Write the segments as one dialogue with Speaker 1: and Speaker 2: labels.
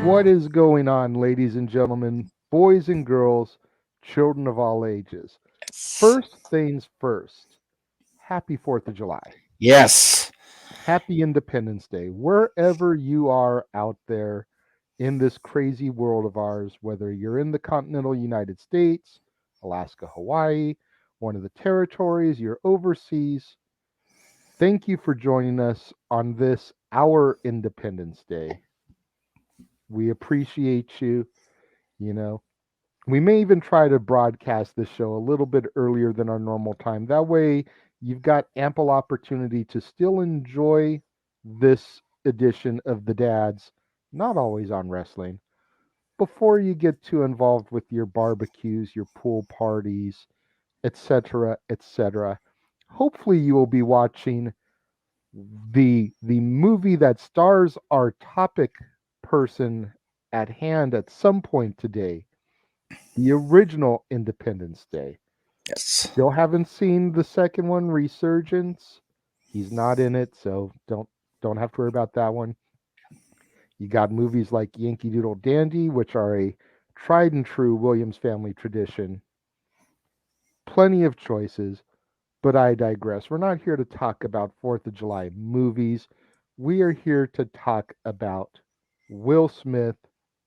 Speaker 1: What is going on, ladies and gentlemen, boys and girls, children of all ages? First things first, happy 4th of July.
Speaker 2: Yes.
Speaker 1: Happy Independence Day. Wherever you are out there in this crazy world of ours, whether you're in the continental United States, Alaska, Hawaii, one of the territories, you're overseas, thank you for joining us on this, our Independence Day. We appreciate you. You know, we may even try to broadcast this show a little bit earlier than our normal time. That way, you've got ample opportunity to still enjoy this edition of the Dads, not always on wrestling, before you get too involved with your barbecues, your pool parties, etc., etc. Hopefully, you will be watching the movie that stars our topic person at hand at some point today, the original Independence Day.
Speaker 2: Yes.
Speaker 1: Still haven't seen the second one, Resurgence. He's not in it, so don't have to worry about that one. You got movies like Yankee Doodle Dandy, which are a tried and true Williams family tradition. Plenty of choices, but I digress. We're not here to talk about 4th of July movies. We are here to talk about Will Smith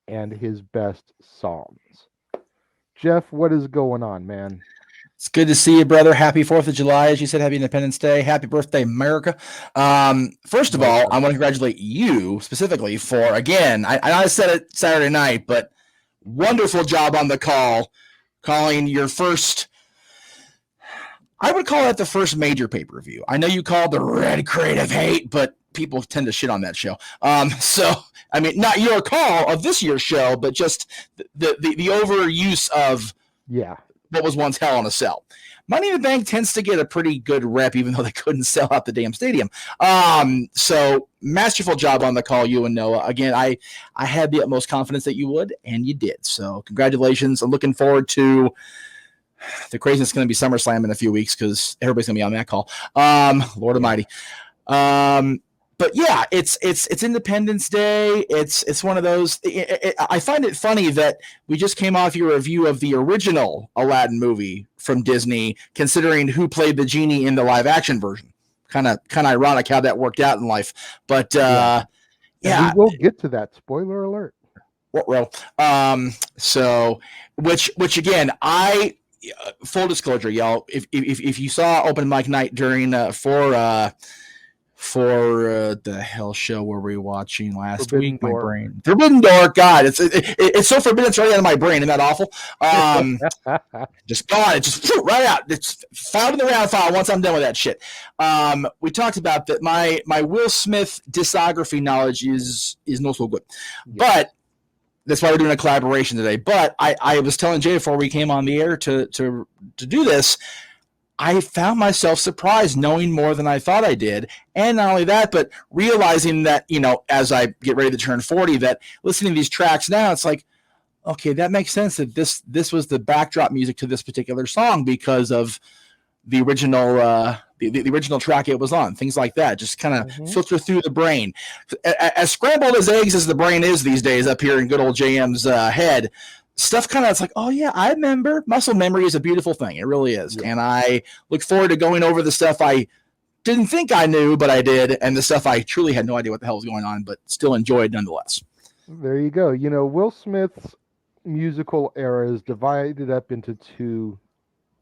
Speaker 1: and his best songs. Jeff, what is going on, man?
Speaker 2: It's good to see you, brother. Happy 4th of July. As you said, happy Independence Day. Happy birthday, America. First of all, I want to congratulate you specifically for, again, I said it Saturday night, but wonderful job on the call, calling your first, I would call that the first major pay-per-view. I know you called the Red Creative Hate, but people tend to shit on that show. So, I mean, not your call of this year's show, but just the overuse of what was once Hell in a Cell. Money in the Bank tends to get a pretty good rep, even though they couldn't sell out the damn stadium. So masterful job on the call, you and Noah. Again, I had the utmost confidence that you would, and you did. So congratulations. I'm looking forward to the craziness. Going to be SummerSlam in a few weeks because everybody's going to be on that call. Lord Almighty. But yeah, it's Independence Day. It's one of those. I find it funny that we just came off your review of the original Aladdin movie from Disney, considering who played the genie in the live action version. Kind of ironic how that worked out in life. But yeah,
Speaker 1: we will get to that. Spoiler alert.
Speaker 2: Well, so which again, full disclosure, y'all. If you saw Open Mic Night during for the hell show were we watching last week? My brain. Forbidden Door. God, it's so forbidden. It's right out of my brain. Isn't that awful? Just gone. It just right out. It's found in the round file once I'm done with that shit. We talked about that. My Will Smith discography knowledge is not so good, but that's why we're doing a collaboration today. But I was telling Jay before we came on the air to do this, I found myself surprised knowing more than I thought I did. And not only that, but realizing that, as I get ready to turn 40, that listening to these tracks now, it's like, okay, that makes sense that this was the backdrop music to this particular song because of the original the original track it was on. Things like that just kind of filter through the brain. As scrambled as eggs as the brain is these days up here in good old JM's head, stuff kind of, it's like, oh yeah, I remember. Muscle memory is a beautiful thing. It really is. Yeah. And I look forward to going over the stuff I didn't think I knew, but I did. And the stuff I truly had no idea what the hell was going on, but still enjoyed nonetheless.
Speaker 1: There you go. Will Smith's musical era is divided up into two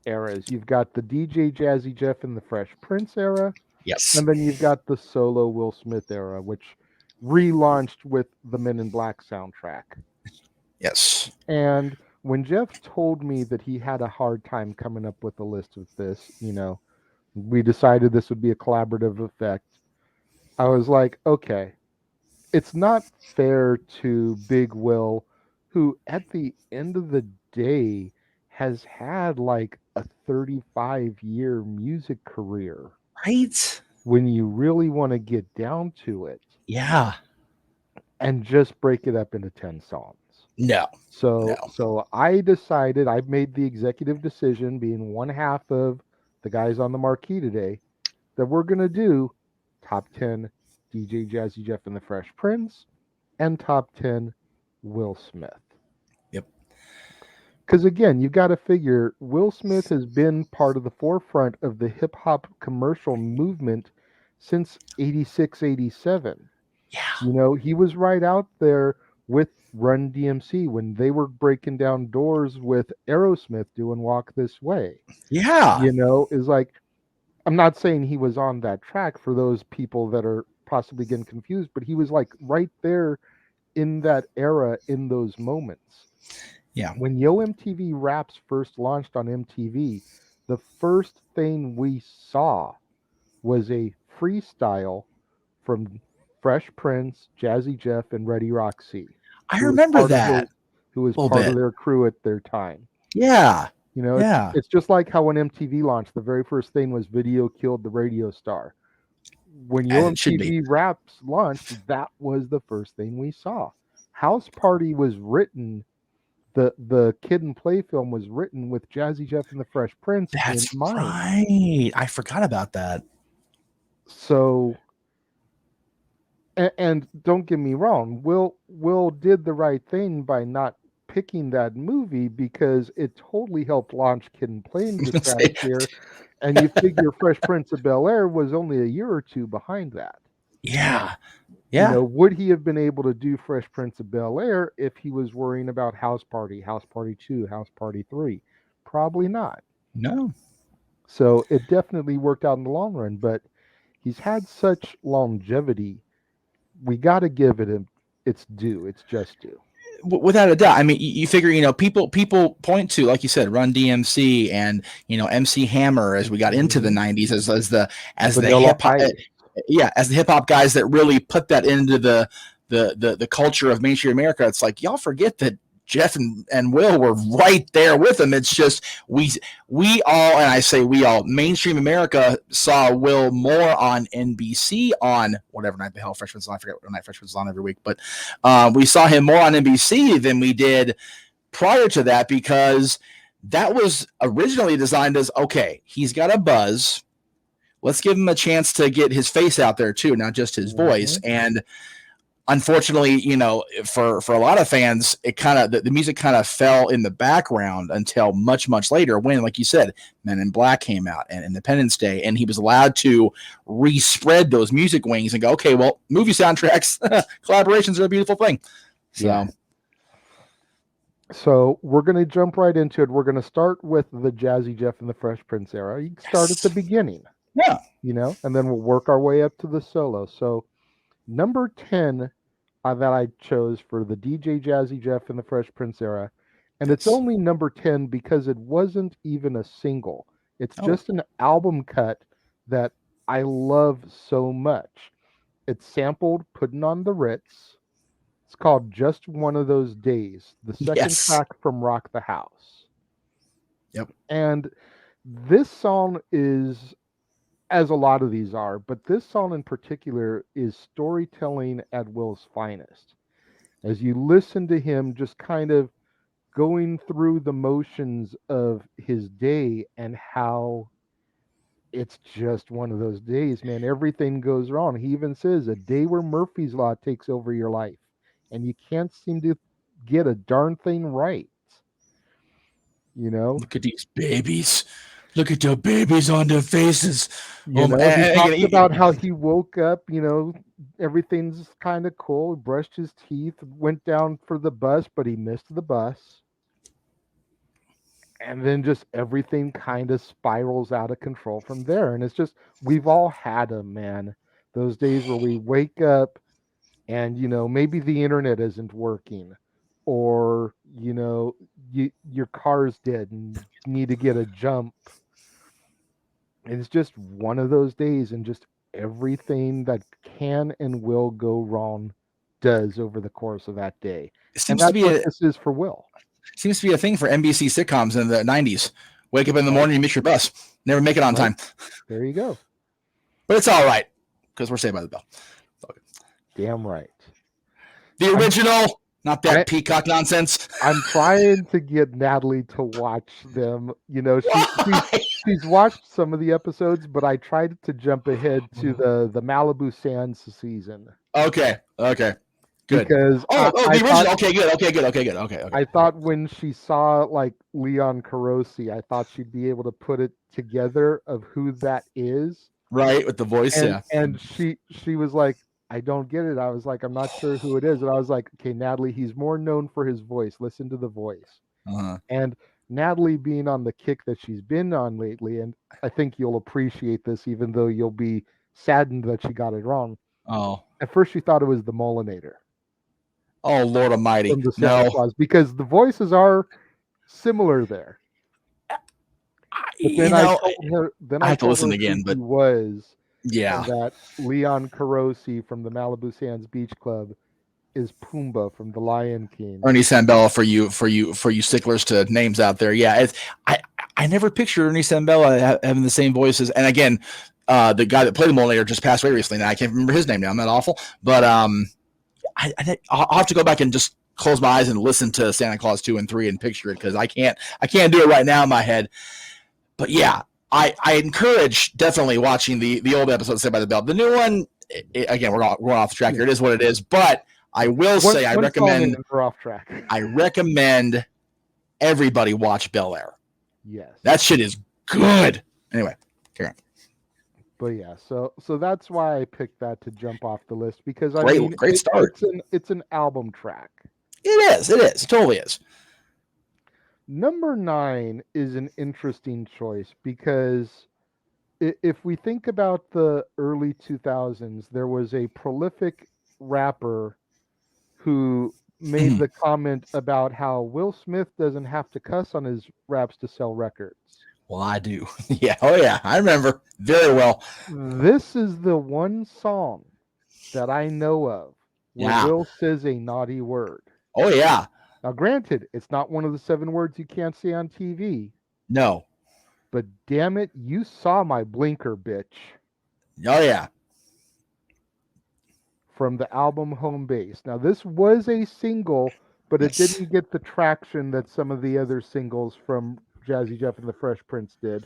Speaker 1: eras. You've got the DJ Jazzy Jeff and the Fresh Prince era.
Speaker 2: Yes.
Speaker 1: And then you've got the solo Will Smith era, which relaunched with the Men in Black soundtrack.
Speaker 2: Yes.
Speaker 1: And when Jeff told me that he had a hard time coming up with a list of this, we decided this would be a collaborative effect. I was like, okay, it's not fair to Big Will, who at the end of the day has had like a 35-year music career.
Speaker 2: Right?
Speaker 1: When you really want to get down to it.
Speaker 2: Yeah.
Speaker 1: And just break it up into 10 songs.
Speaker 2: No.
Speaker 1: So I decided, I made the executive decision, being one half of the guys on the marquee today, that we're going to do top 10 DJ Jazzy Jeff and the Fresh Prince and top 10 Will Smith.
Speaker 2: Yep.
Speaker 1: Because again, you've got to figure Will Smith has been part of the forefront of the hip hop commercial movement since 86, 87.
Speaker 2: Yeah.
Speaker 1: You know, he was right out there with Run DMC when they were breaking down doors with Aerosmith doing Walk This Way.
Speaker 2: Yeah.
Speaker 1: You know, is like, I'm not saying he was on that track for those people that are possibly getting confused, but he was like right there in that era in those moments.
Speaker 2: Yeah.
Speaker 1: When Yo MTV Raps first launched on MTV, the first thing we saw was a freestyle from Fresh Prince, Jazzy Jeff, and Ready Roxy,
Speaker 2: I
Speaker 1: who was
Speaker 2: remember
Speaker 1: part of
Speaker 2: that
Speaker 1: who was
Speaker 2: a little
Speaker 1: part of
Speaker 2: bit.
Speaker 1: their crew at their time.
Speaker 2: Yeah.
Speaker 1: You know,
Speaker 2: Yeah.
Speaker 1: it's just like how when MTV launched, the very first thing was "Video Killed the Radio Star." When Yo
Speaker 2: As it should be.
Speaker 1: MTV Raps launched, that was the first thing we saw. House Party was written. The Kid and Play film was written with Jazzy Jeff and the Fresh Prince in
Speaker 2: That's
Speaker 1: mind.
Speaker 2: right. I forgot about that.
Speaker 1: So, and don't get me wrong, Will did the right thing by not picking that movie because it totally helped launch Kid and Play into the stratosphere. And you figure Fresh Prince of Bel Air was only a year or two behind that.
Speaker 2: Yeah.
Speaker 1: You
Speaker 2: Yeah.
Speaker 1: know, would he have been able to do Fresh Prince of Bel Air if he was worrying about House Party, House Party 2, House Party 3? Probably not.
Speaker 2: No.
Speaker 1: So it definitely worked out in the long run, but he's had such longevity. We got to give it its due. It's just due.
Speaker 2: Without a doubt. I mean, you figure, you know, people point to, like you said, Run DMC and, you know, MC Hammer as we got into the 90s as the
Speaker 1: Vanilla
Speaker 2: hip hop,
Speaker 1: Ice.
Speaker 2: as the hip hop guys that really put that into the culture of mainstream America. It's like, y'all forget that Jeff and Will were right there with him. It's just we all, and I say we all, mainstream America saw Will more on NBC on whatever night the hell Freshman's on. I forget what night Freshman's on every week, but we saw him more on NBC than we did prior to that, because that was originally designed as, okay, he's got a buzz. Let's give him a chance to get his face out there too, not just his voice. And unfortunately, you know, for a lot of fans, it kind of the music kind of fell in the background until much later, when, like you said, Men in Black came out and Independence Day, and he was allowed to respread those music wings and go, okay, well, movie soundtracks, collaborations are a beautiful thing. So.
Speaker 1: Yeah. So we're going to jump right into it. We're going to start with the Jazzy Jeff and the Fresh Prince era. You can start at the beginning.
Speaker 2: Yeah.
Speaker 1: You know, and then we'll work our way up to the solo. So number 10 that I chose for the DJ Jazzy Jeff and the Fresh Prince era. And it's only number 10 because it wasn't even a single. It's just an album cut that I love so much. It's sampled Putting on the Ritz. It's called Just One of Those Days, the second track from Rock the House.
Speaker 2: Yep.
Speaker 1: And this song is, as a lot of these are, but this song in particular is storytelling at Will's finest. As you listen to him just kind of going through the motions of his day and how it's just one of those days, man. Everything goes wrong. He even says a day where Murphy's Law takes over your life and you can't seem to get a darn thing right. You know?
Speaker 2: Look at these babies. Look at the babies on their faces.
Speaker 1: You know, he talks about how he woke up, you know, everything's kind of cool. He brushed his teeth, went down for the bus, but he missed the bus. And then just everything kind of spirals out of control from there. And it's just, we've all had them, man. Those days where we wake up and, you know, maybe the internet isn't working, or, you know, your car's dead and you need to get a jump. It's just one of those days, and just everything that can and will go wrong does over the course of that day. And that's what this is for Will.
Speaker 2: Seems to be a thing for NBC sitcoms in the 90s. Wake up in the morning, you miss your bus. Never make it on time.
Speaker 1: There you go.
Speaker 2: But it's all right, because we're Saved by the Bell.
Speaker 1: Damn right.
Speaker 2: The original, not that Peacock nonsense.
Speaker 1: I'm trying to get Natalie to watch them. You know, she's watched some of the episodes, but I tried to jump ahead to the Malibu Sands season.
Speaker 2: Okay. Good Good.
Speaker 1: Because
Speaker 2: The original. Okay, good. Okay.
Speaker 1: I thought when she saw like Leon Carosi, I thought she'd be able to put it together of who that is.
Speaker 2: Right, with the voice,
Speaker 1: And
Speaker 2: yeah.
Speaker 1: and she was like, I don't get it. I was like, I'm not sure who it is. And I was like, okay, Natalie, he's more known for his voice. Listen to the voice.
Speaker 2: Uh-huh.
Speaker 1: And Natalie being on the kick that she's been on lately, and I think you'll appreciate this, even though you'll be saddened that she got it wrong.
Speaker 2: Oh.
Speaker 1: At first, she thought it was the Molinator
Speaker 2: Oh, Lord Almighty.
Speaker 1: from the Santa Claus, because the voices are similar there. But then I told her,
Speaker 2: I have to listen
Speaker 1: who
Speaker 2: again, but
Speaker 1: he was,
Speaker 2: yeah.
Speaker 1: and that Leon Carosi from the Malibu Sands Beach Club is Pumbaa from The Lion King.
Speaker 2: Ernie Sambella for you sticklers to names out there. Yeah, I never pictured Ernie Sambella having the same voices. And again, the guy that played the Molinator just passed away recently. Now I can't remember his name now. I'm not awful, but I'll have to go back and just close my eyes and listen to Santa Claus 2 and 3 and picture it, because I can't do it right now in my head. But yeah, I encourage definitely watching the old episode of Saved by the Bell. The new one, again, we're going off the track here. It is what it is, but I will say I recommend.
Speaker 1: We're off track.
Speaker 2: I recommend everybody watch Bel Air.
Speaker 1: Yes,
Speaker 2: that shit is good. Anyway, carry on.
Speaker 1: But yeah, so that's why I picked that to jump off the list, because
Speaker 2: great start.
Speaker 1: It's an album track.
Speaker 2: It is. It totally is.
Speaker 1: Number 9 is an interesting choice, because if we think about the early 2000s, there was a prolific rapper who made the comment about how Will Smith doesn't have to cuss on his raps to sell records.
Speaker 2: Well, I do. Yeah. Oh, yeah. I remember very well.
Speaker 1: This is the one song that I know of where Will says a naughty word.
Speaker 2: Oh, yeah.
Speaker 1: Now, granted, it's not one of the 7 words you can't say on TV.
Speaker 2: No.
Speaker 1: But damn it, you saw my blinker, bitch.
Speaker 2: Oh, yeah.
Speaker 1: From the album Home Base. Now, this was a single, but it didn't get the traction that some of the other singles from Jazzy Jeff and the Fresh Prince did.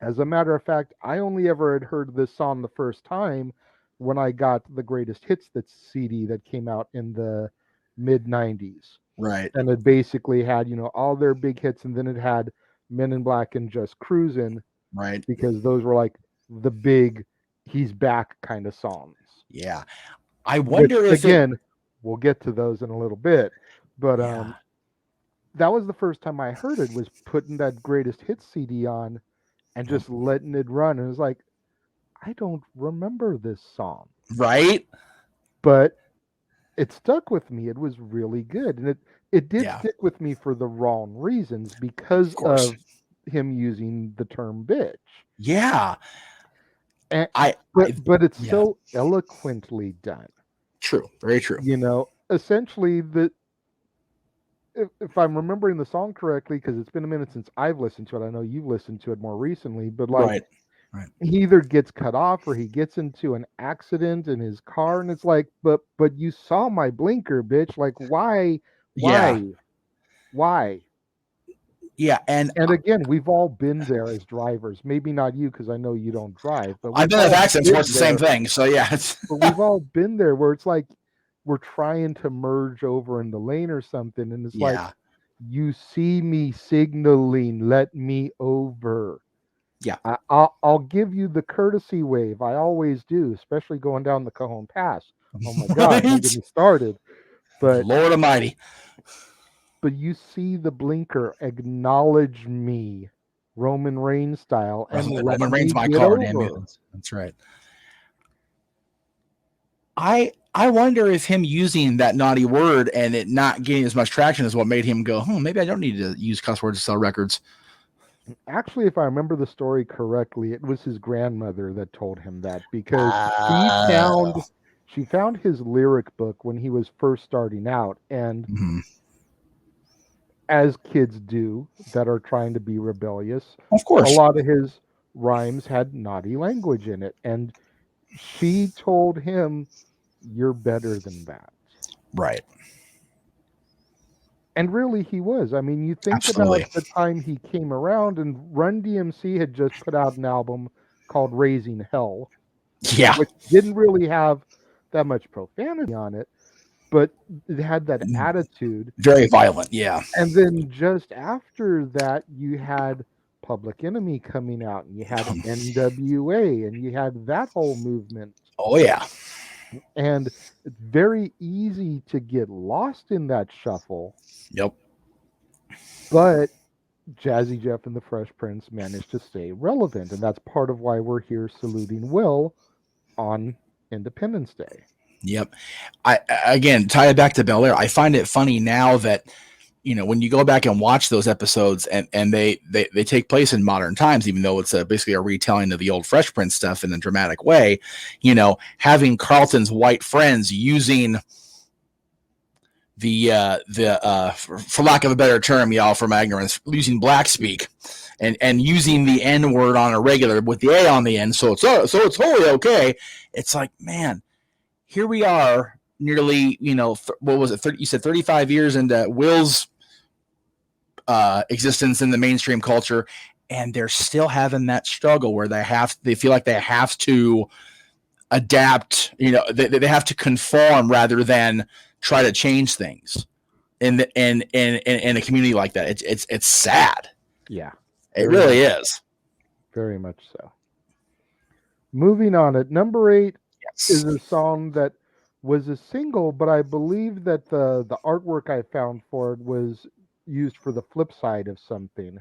Speaker 1: As a matter of fact, I only ever had heard this song the first time when I got the Greatest Hits CD that came out in the mid-90s.
Speaker 2: Right.
Speaker 1: And it basically had, all their big hits, and then it had Men in Black and Just Cruisin'.
Speaker 2: Right.
Speaker 1: Because those were like the big he's back kind of songs.
Speaker 2: Yeah. I wonder if
Speaker 1: we'll get to those in a little bit. But that was the first time I heard it, was putting that Greatest Hits CD on and just letting it run. And it was like, I don't remember this song.
Speaker 2: Right.
Speaker 1: But it stuck with me. It was really good. And it did stick with me for the wrong reasons, because of him using the term bitch.
Speaker 2: Yeah.
Speaker 1: And but it's so eloquently done.
Speaker 2: True. Very true.
Speaker 1: Essentially, if I'm remembering the song correctly, because it's been a minute since I've listened to it. I know you've listened to it more recently, but
Speaker 2: right.
Speaker 1: He either gets cut off or he gets into an accident in his car, and it's like, but you saw my blinker, bitch. Like, why?
Speaker 2: Yeah, and
Speaker 1: again, we've all been there as drivers. Maybe not you, because I know you don't drive. But
Speaker 2: I've been in accidents where it's the same thing. So yeah,
Speaker 1: but we've all been there where it's like we're trying to merge over in the lane or something, and it's like, you see me signaling, let me over.
Speaker 2: Yeah,
Speaker 1: I'll give you the courtesy wave. I always do, especially going down the Cajon Pass. Oh my God, don't get me started. But
Speaker 2: Lord Almighty.
Speaker 1: But you see the blinker, acknowledge me, Roman Reigns style, and
Speaker 2: Roman Reigns my car. Damn, that's right. I wonder if him using that naughty word and it not getting as much traction is what made him go, maybe I don't need to use cuss words to sell records.
Speaker 1: Actually, if I remember the story correctly, it was his grandmother that told him that, because she found his lyric book when he was first starting out, and as kids do that are trying to be rebellious,
Speaker 2: of course,
Speaker 1: a lot of his rhymes had naughty language in it, and she told him, "You're better than that."
Speaker 2: Right.
Speaker 1: And really, he was. I mean, you think about the time he came around, and Run DMC had just put out an album called Raising Hell.
Speaker 2: Yeah.
Speaker 1: Which didn't really have that much profanity on it. but it had that attitude.
Speaker 2: Very violent. Yeah.
Speaker 1: And then just after that, you had Public Enemy coming out, and you had NWA, and you had that whole movement.
Speaker 2: Oh yeah.
Speaker 1: And it's very easy to get lost in that shuffle.
Speaker 2: Yep.
Speaker 1: But Jazzy Jeff and the Fresh Prince managed to stay relevant, and that's part of why we're here saluting Will on Independence Day.
Speaker 2: Yep. I again tie it back to Bel Air. I find it funny now that when you go back and watch those episodes and they take place in modern times, even though it's basically a retelling of the old Fresh Prince stuff in a dramatic way, having Carlton's white friends using for lack of a better term, y'all, from ignorance, using black speak and using the N word on a regular with the A on the end. So it's totally okay. It's like, man, here we are nearly, what was it? You said 35 years into Will's existence in the mainstream culture, and they're still having that struggle where they feel like they have to adapt, they have to conform rather than try to change things in a community like that. It's sad.
Speaker 1: Yeah,
Speaker 2: it really is.
Speaker 1: Very much so. Moving on, at number 8 is a song that was a single, but I believe that the artwork I found for it was used for the flip side of something.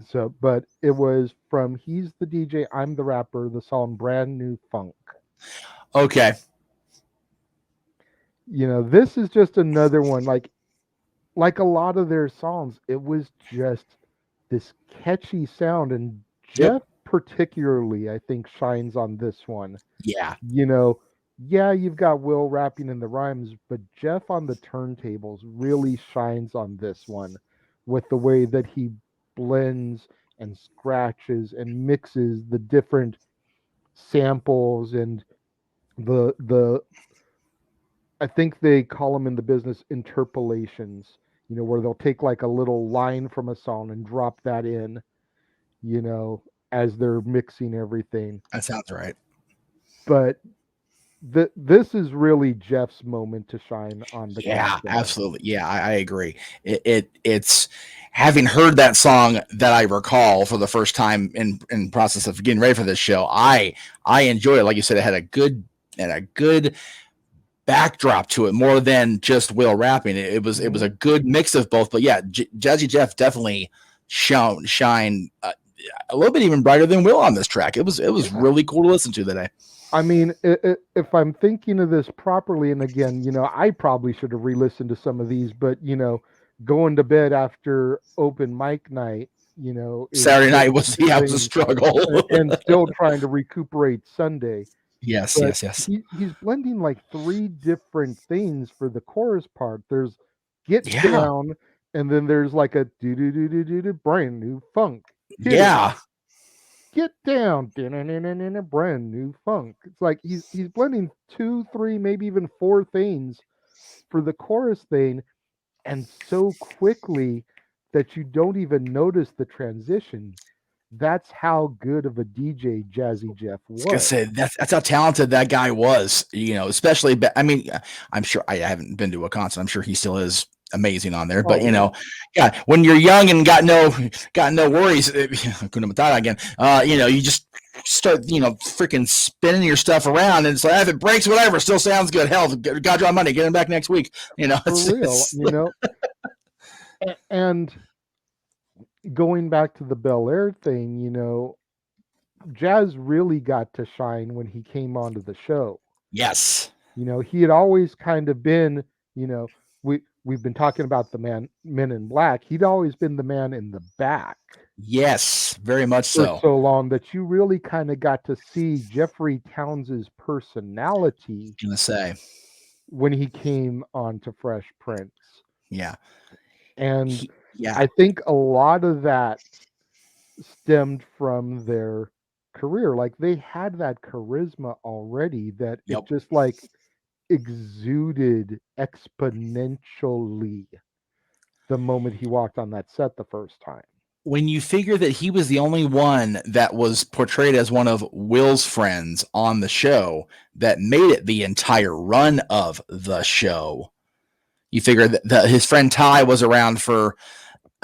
Speaker 1: So, but it was from He's the DJ, I'm the Rapper, the song Brand New Funk.
Speaker 2: Okay.
Speaker 1: This is just another one, like a lot of their songs, it was just this catchy sound, and Jeff particularly, I think, shines on this one.
Speaker 2: Yeah.
Speaker 1: Yeah, you've got Will rapping in the rhymes, but Jeff on the turntables really shines on this one with the way that he blends and scratches and mixes the different samples and the I think they call them in the business interpolations, where they'll take like a little line from a song and drop that in, as they're mixing everything.
Speaker 2: That sounds right.
Speaker 1: But this is really Jeff's moment to shine on the
Speaker 2: countdown. Absolutely. Yeah, I agree. It's having heard that song that I recall for the first time in process of getting ready for this show. I enjoy it. Like you said, it had a good backdrop to it more than just Will rapping. It was a good mix of both. But yeah, Jazzy Jeff definitely shine a little bit even brighter than Will on this track. It was really cool to listen to today.
Speaker 1: I mean, if I'm thinking of this properly, and again, I probably should have re-listened to some of these, but going to bed after open mic night,
Speaker 2: Saturday night was the struggle,
Speaker 1: and still trying to recuperate Sunday.
Speaker 2: Yes.
Speaker 1: He's blending like 3 different things for the chorus part. There's get down, and then there's like a do brand new funk. Get down, brand new funk. It's like he's blending 2, 3, maybe even 4 things for the chorus thing, and so quickly that you don't even notice the transition. That's how good of a DJ Jazzy Jeff was.
Speaker 2: I was gonna say that's how talented that guy was. Especially. I mean, I'm sure I haven't been to a concert. I'm sure he still is amazing on there. But yeah, when you're young and got no worries, Hakuna Matata again. You just start freaking spinning your stuff around, and it's like, if it breaks, whatever, still sounds good. Hell, God draw money, get him back next week.
Speaker 1: For real. And going back to the Bel Air thing, Jazz really got to shine when he came onto the show.
Speaker 2: Yes.
Speaker 1: He had always kind of been, we've been talking about the Men in Black. He'd always been the man in the back.
Speaker 2: Yes, very much so.
Speaker 1: For so long that you really kind of got to see Jeffrey Towns's personality.
Speaker 2: I'm gonna say
Speaker 1: when he came on to Fresh Prince.
Speaker 2: Yeah.
Speaker 1: And I think a lot of that stemmed from their career. Like they had that charisma already that it just like exuded exponentially the moment he walked on that set the first time.
Speaker 2: when you figure that he was the only one that was portrayed as one of Will's friends on the show that made it the entire run of the show, you figure that his friend Ty was around for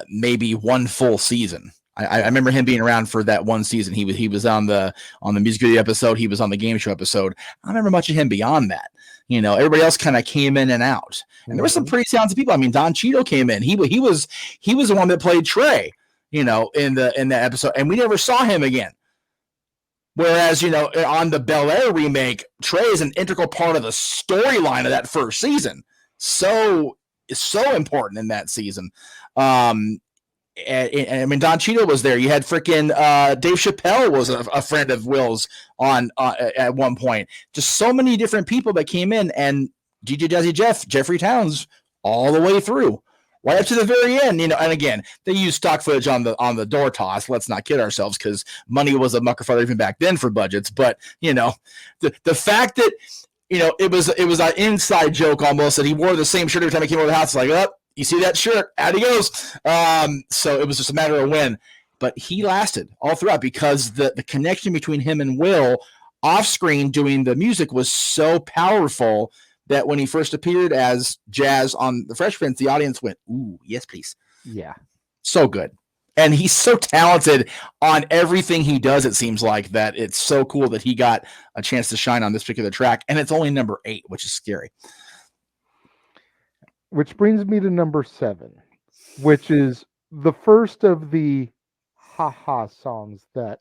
Speaker 2: maybe one full season. I remember him being around for that one season. He was on the music video episode. He was on the game show episode. I don't remember much of him beyond that. Everybody else kind of came in and out, and there were some pretty talented people. I mean, Don Cheadle came in. He was the one that played Trey. In that episode, and we never saw him again. Whereas, on the Bel Air remake, Trey is an integral part of the storyline of that first season. So important in that season. And I mean, Don Cheadle was there. You had freaking Dave Chappelle was a friend of Will's on at one point. Just so many different people that came in, and DJ Jazzy Jeff, Jeffrey Towns, all the way through, right up to the very end. And again, they used stock footage on the door toss. Let's not kid ourselves, because money was a mucker father even back then for budgets. But the fact that it was an inside joke almost that he wore the same shirt every time he came over the house. It's like, oh, you see that shirt? Out he goes. So it was just a matter of when. But he lasted all throughout because the connection between him and Will off screen doing the music was so powerful that when he first appeared as Jazz on the Fresh Prince, the audience went, "Ooh, yes, please."
Speaker 1: Yeah.
Speaker 2: So good. And he's so talented on everything he does, it seems like, that it's so cool that he got a chance to shine on this particular track. And it's only number 8, which is scary.
Speaker 1: Which brings me to number 7, which is the first of the haha songs that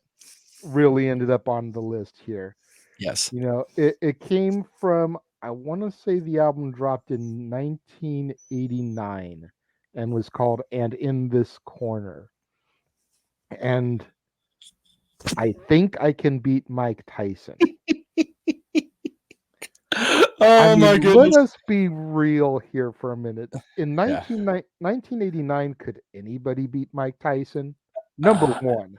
Speaker 1: really ended up on the list here.
Speaker 2: Yes.
Speaker 1: It came from, I want to say the album dropped in 1989 and was called And in This Corner. And I think I can beat Mike Tyson.
Speaker 2: My goodness.
Speaker 1: Let us be real here for a minute. In 1989, could anybody beat Mike Tyson? Number 1.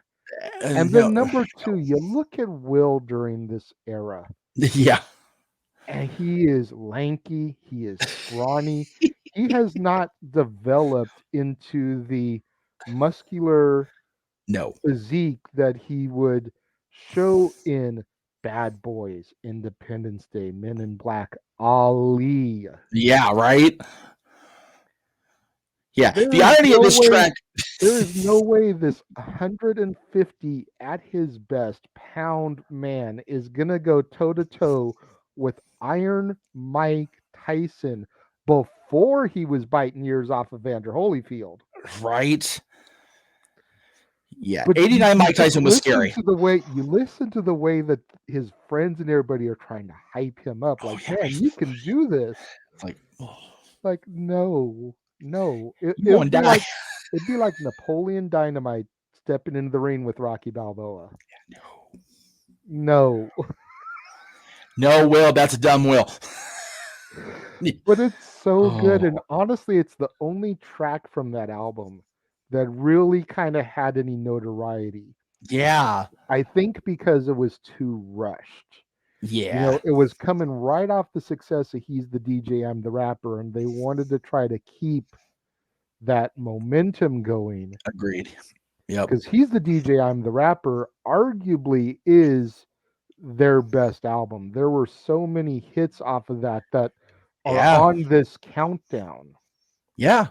Speaker 1: And then number 2, you look at Will during this era.
Speaker 2: Yeah.
Speaker 1: And he is lanky. He is scrawny. He has not developed into the muscular physique that he would show in Bad Boys, Independence Day, Men in Black, Ali.
Speaker 2: Yeah, right? Yeah, the irony of this track.
Speaker 1: There is no way this 150 at his best pound man is going to go toe-to-toe with Iron Mike Tyson before he was biting ears off of Vander Holyfield.
Speaker 2: Right? Yeah, but 89 Mike Tyson was scary.
Speaker 1: You listen to the way that his friends and everybody are trying to hype him up. Like, man, you can do this.
Speaker 2: It's like,
Speaker 1: no. It'd be like Napoleon Dynamite stepping into the ring with Rocky Balboa. No, Will,
Speaker 2: that's a dumb Will.
Speaker 1: But it's so good, and honestly, it's the only track from that album that really kind of had any notoriety.
Speaker 2: Yeah.
Speaker 1: I think because it was too rushed.
Speaker 2: Yeah.
Speaker 1: It was coming right off the success of He's the DJ, I'm the Rapper, and they wanted to try to keep that momentum going.
Speaker 2: Agreed. Yep.
Speaker 1: Because He's the DJ, I'm the Rapper arguably is their best album. There were so many hits off of that are on this countdown.
Speaker 2: Yeah.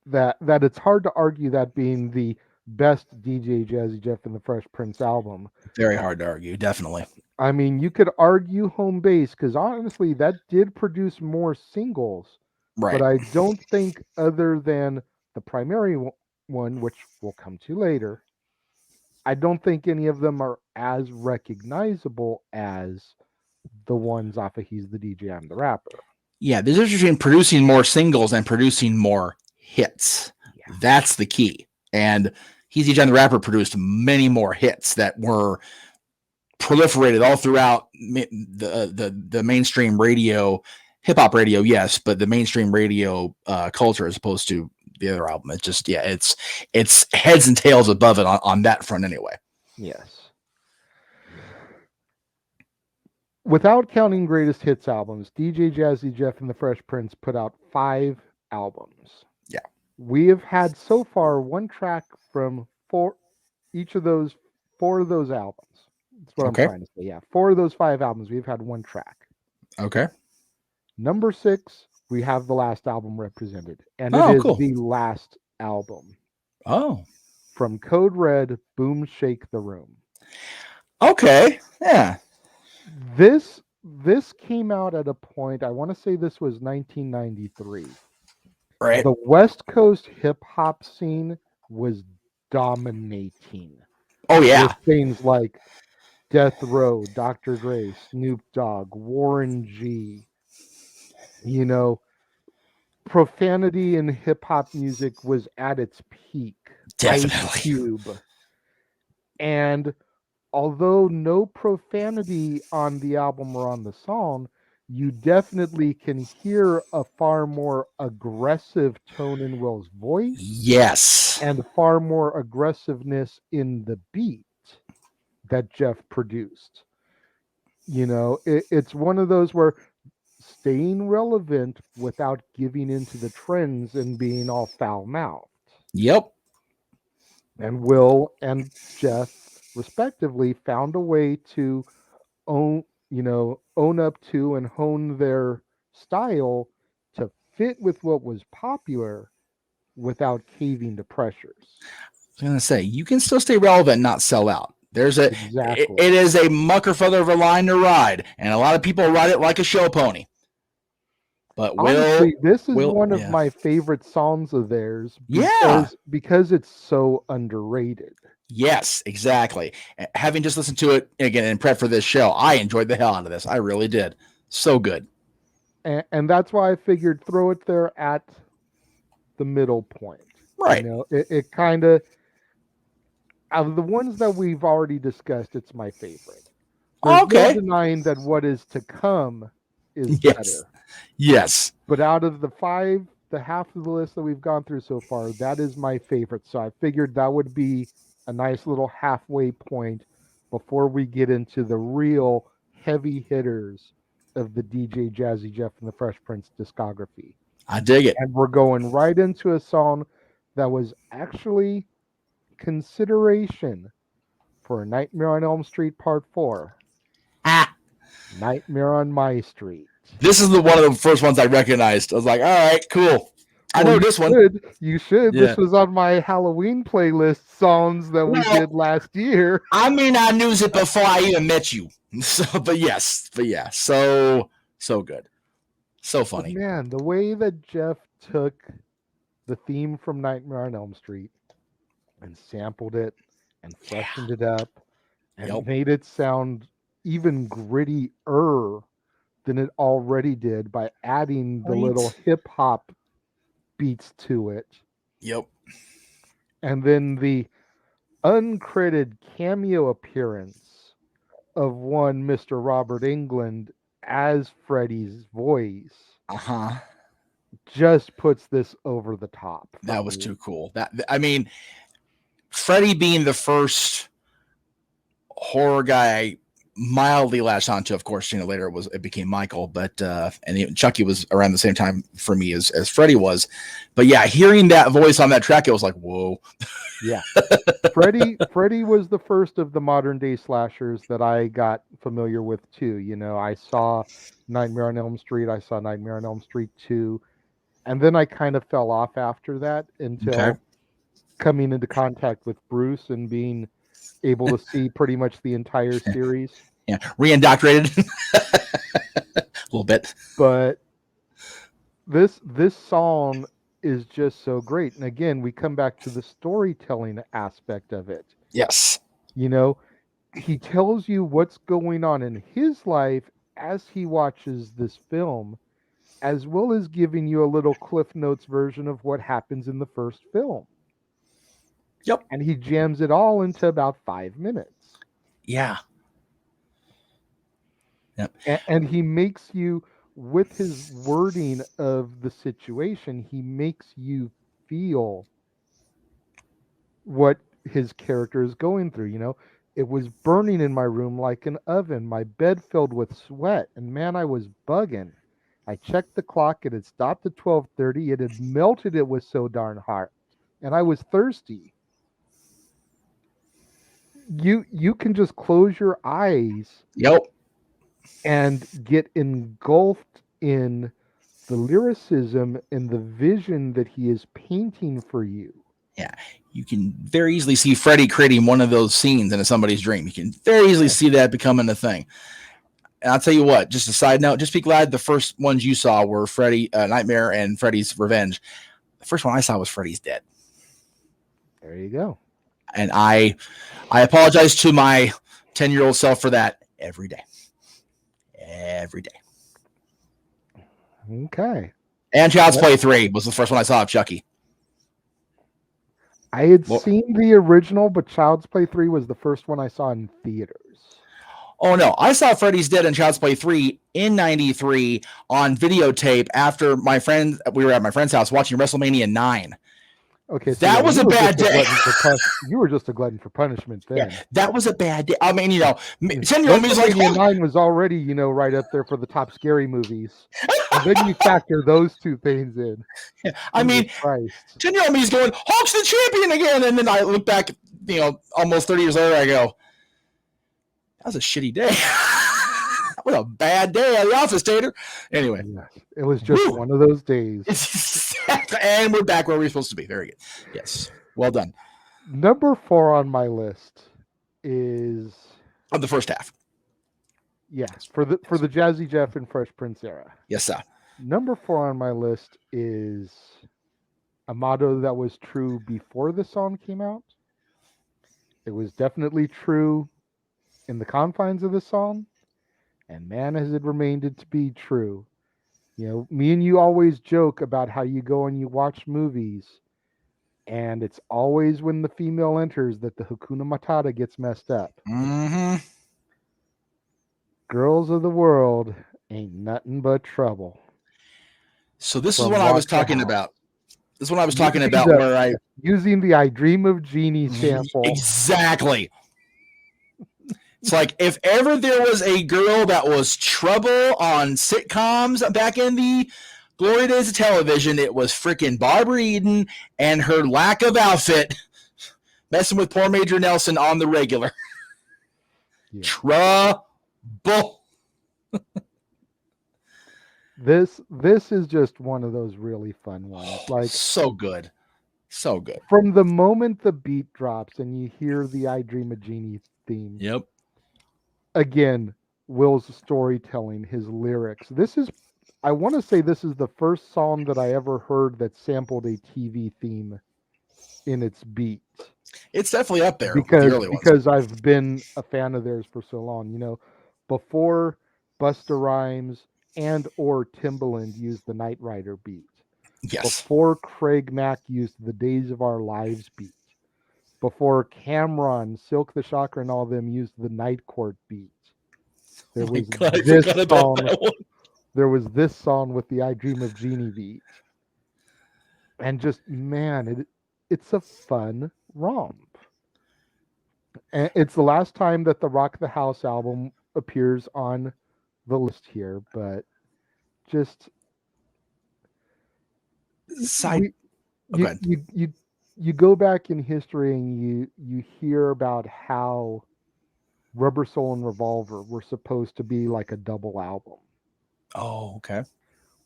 Speaker 1: That it's hard to argue that being the best DJ Jazzy Jeff and the Fresh Prince album.
Speaker 2: Very hard to argue, definitely.
Speaker 1: I mean, you could argue Home Base, because honestly, that did produce more singles.
Speaker 2: Right.
Speaker 1: But I don't think, other than the primary one, which we'll come to later, I don't think any of them are as recognizable as the ones off of He's the DJ, I'm the Rapper.
Speaker 2: Yeah, there's a difference between producing more singles and producing more hits. Yeah. That's the key. And He's the DJ, I'm the Rapper produced many more hits that were proliferated all throughout the mainstream radio, hip-hop radio, yes, but the mainstream radio culture as opposed to the other album. It's just, it's heads and tails above it on that front anyway.
Speaker 1: Yes. Without counting greatest hits albums, DJ Jazzy Jeff and the Fresh Prince put out 5 albums.
Speaker 2: Yeah.
Speaker 1: We have had so far one track from each of those four of those albums. That's what I'm
Speaker 2: Okay.
Speaker 1: trying to say. Yeah, four of those five albums, we've had one track.
Speaker 2: Okay.
Speaker 1: Number six, we have the last album represented, and it
Speaker 2: Oh,
Speaker 1: is
Speaker 2: cool.
Speaker 1: the last album
Speaker 2: Oh,
Speaker 1: from Code Red, Boom Shake the Room.
Speaker 2: okay. Yeah.
Speaker 1: This came out at a point, I want to say this was 1993.
Speaker 2: Right.
Speaker 1: The West Coast hip hop scene was dominating
Speaker 2: Oh,
Speaker 1: with
Speaker 2: yeah.
Speaker 1: things like Death Row, Dr. Dre, Snoop Dogg, Warren G. You know, profanity in hip hop music was at its peak. Ice
Speaker 2: Definitely.
Speaker 1: Cube. And although no profanity on the album or on the song, you definitely can hear a far more aggressive tone in Will's voice
Speaker 2: Yes.
Speaker 1: and far more aggressiveness in the beat that Jeff produced. It's one of those where staying relevant without giving into the trends and being all foul mouthed.
Speaker 2: Yep.
Speaker 1: And Will and Jeff, respectively, found a way to own up to and hone their style to fit with what was popular without caving to pressures.
Speaker 2: I was gonna say you can still stay relevant, and not sell out.
Speaker 1: Exactly.
Speaker 2: It is a mucker feather of a line to ride, and a lot of people ride it like a show pony. But
Speaker 1: Honestly, this is
Speaker 2: Will,
Speaker 1: one of
Speaker 2: yeah,
Speaker 1: my favorite songs of theirs
Speaker 2: yeah,
Speaker 1: because it's so underrated.
Speaker 2: yes, exactly. Having just listened to it again and prep for this show, I enjoyed the hell out of this. I really did. So good.
Speaker 1: And that's why I figured throw it there at the middle point.
Speaker 2: Right.
Speaker 1: It kind of, out of the ones that we've already discussed, it's my favorite. There's no
Speaker 2: Okay.
Speaker 1: denying that what is to come is
Speaker 2: Yes.
Speaker 1: better.
Speaker 2: Yes.
Speaker 1: But out of the five, the half of the list that we've gone through so far, that is my favorite. So I figured that would be a nice little halfway point before we get into the real heavy hitters of the DJ Jazzy Jeff and the Fresh Prince discography.
Speaker 2: I dig it.
Speaker 1: And we're going right into a song that was actually consideration for Nightmare on Elm Street Part 4,
Speaker 2: Ah,
Speaker 1: Nightmare on My Street.
Speaker 2: this is one of the first ones I recognized. I was like, all right, cool. I
Speaker 1: Well,
Speaker 2: know
Speaker 1: you
Speaker 2: this one.
Speaker 1: should. You should.
Speaker 2: Yeah.
Speaker 1: This was on my Halloween playlist songs that we
Speaker 2: Well,
Speaker 1: did last year.
Speaker 2: I mean, I knew it before I even met you. So, but yeah, so good, so
Speaker 1: But
Speaker 2: funny.
Speaker 1: man, the way that Jeff took the theme from Nightmare on Elm Street and sampled it and freshened it up and
Speaker 2: Yep.
Speaker 1: made it sound even grittier than it already did by adding the little
Speaker 2: Right.
Speaker 1: hip hop beats to it.
Speaker 2: Yep.
Speaker 1: And then the uncredited cameo appearance of one Mr. Robert England as Freddy's voice
Speaker 2: Uh huh.
Speaker 1: just puts this over the top for
Speaker 2: That was
Speaker 1: me.
Speaker 2: too cool. That I mean, Freddy being the first horror guy mildly latched onto. Of course, later it became Michael, but and even Chucky was around the same time for me as Freddy was. But yeah, hearing that voice on that track, it was like, whoa.
Speaker 1: Yeah. Freddy was the first of the modern day slashers that I got familiar with too. I saw Nightmare on Elm Street, I saw Nightmare on Elm Street 2, and then I kind of fell off after that
Speaker 2: Okay.
Speaker 1: until coming into contact with Bruce and being able to see pretty much the entire series.
Speaker 2: Yeah, reindoctrinated a little bit.
Speaker 1: But this song is just so great. And again, we come back to the storytelling aspect of it.
Speaker 2: Yes.
Speaker 1: You know, he tells you what's going on in his life as he watches this film, as well as giving you a little Cliff Notes version of what happens in the first film.
Speaker 2: Yep.
Speaker 1: And he jams it all into about 5 minutes.
Speaker 2: Yeah. Yep.
Speaker 1: And he makes you, with his wording of the situation, he makes you feel what his character is going through. It was burning in my room like an oven, my bed filled with sweat, and man, I was bugging. I checked the clock. It had stopped at 12:30. It had melted. It was so darn hot, and I was thirsty. You can just close your eyes
Speaker 2: Yep.
Speaker 1: and get engulfed in the lyricism and the vision that he is painting for you.
Speaker 2: Yeah. You can very easily see Freddie creating one of those scenes in somebody's dream. You can very easily see that becoming a thing. And I'll tell you what, just a side note, just be glad the first ones you saw were Freddy, Nightmare and Freddy's Revenge. The first one I saw was Freddy's Dead.
Speaker 1: There you go.
Speaker 2: And I apologize to my 10-year-old self for that every day. Every day.
Speaker 1: Okay.
Speaker 2: And Child's Play 3 was the first one I saw of Chucky.
Speaker 1: I had seen the original, but Child's Play 3 was the first one I saw in theaters.
Speaker 2: Oh, no. I saw Freddy's Dead and Child's Play 3 in 93 on videotape after we were at my friend's house watching WrestleMania 9.
Speaker 1: Okay,
Speaker 2: so that was a bad day.
Speaker 1: You were just a glutton for punishment then.
Speaker 2: Yeah, that was a bad day. I mean, 10-year-old me is like,
Speaker 1: WrestleMania 9 was already, right up there for the top scary movies. And then you factor those two things in.
Speaker 2: Yeah, I mean, 10-year-old me is going, Hulk's the champion again. And then I look back, almost 30 years later, I go, that was a shitty day. That was a bad day at the office, Tater. Anyway.
Speaker 1: Yeah, it was just one of those days.
Speaker 2: And we're back where we're supposed to be. Very good. Yes. Well done.
Speaker 1: Number 4 on my list is
Speaker 2: of the first half.
Speaker 1: Yes, for the Jazzy Jeff and Fresh Prince era.
Speaker 2: Yes, sir.
Speaker 1: Number 4 on my list is a motto that was true before the song came out. It was definitely true in the confines of the song, and man, has it remained it to be true. Me and you always joke about how you go and you watch movies, and it's always when the female enters that the Hakuna Matata gets messed up.
Speaker 2: Mm-hmm.
Speaker 1: Girls of the world ain't nothing but trouble.
Speaker 2: So this is what I was talking about. This is what I was talking about
Speaker 1: using the I Dream of Jeannie sample.
Speaker 2: Exactly. It's like if ever there was a girl that was trouble on sitcoms back in the glory days of television, it was freaking Barbara Eden and her lack of outfit messing with poor Major Nelson on the regular. Yeah. Trouble.
Speaker 1: This is just one of those really fun ones. Like
Speaker 2: so good. So good.
Speaker 1: From the moment the beat drops and you hear the I Dream of Jeannie theme.
Speaker 2: Yep.
Speaker 1: Again, Will's storytelling, his lyrics. I want to say this is the first song that I ever heard that sampled a TV theme in its beat.
Speaker 2: It's definitely up there
Speaker 1: because I've been a fan of theirs for so long. Before Busta Rhymes and or Timbaland used the Knight Rider beat.
Speaker 2: Yes.
Speaker 1: Before Craig Mack used the Days of Our Lives beat. Before Cameron, Silk the Shocker, and all them used the Night Court beat. There was this song. There was this song with the I Dream of Jeannie beat. And just, man, it's a fun romp. And it's the last time that the Rock the House album appears on the list here, but just you go back in history and you hear about how Rubber Soul and Revolver were supposed to be like a double album.
Speaker 2: Oh, okay.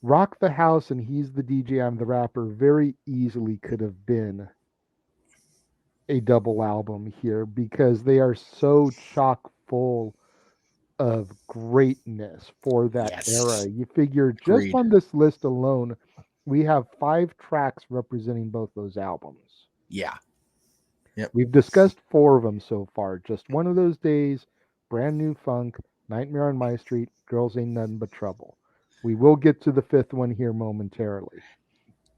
Speaker 1: Rock the House and He's the DJ, I'm the Rapper very easily could have been a double album here because they are so chock full of greatness for that era. You figure just on this list alone, we have 5 tracks representing both those albums.
Speaker 2: Yeah.
Speaker 1: Yep. We've discussed 4 of them so far. Just One of Those Days, Brand New Funk, Nightmare on My Street, Girls Ain't Nothing But Trouble. We will get to the 5th one here momentarily.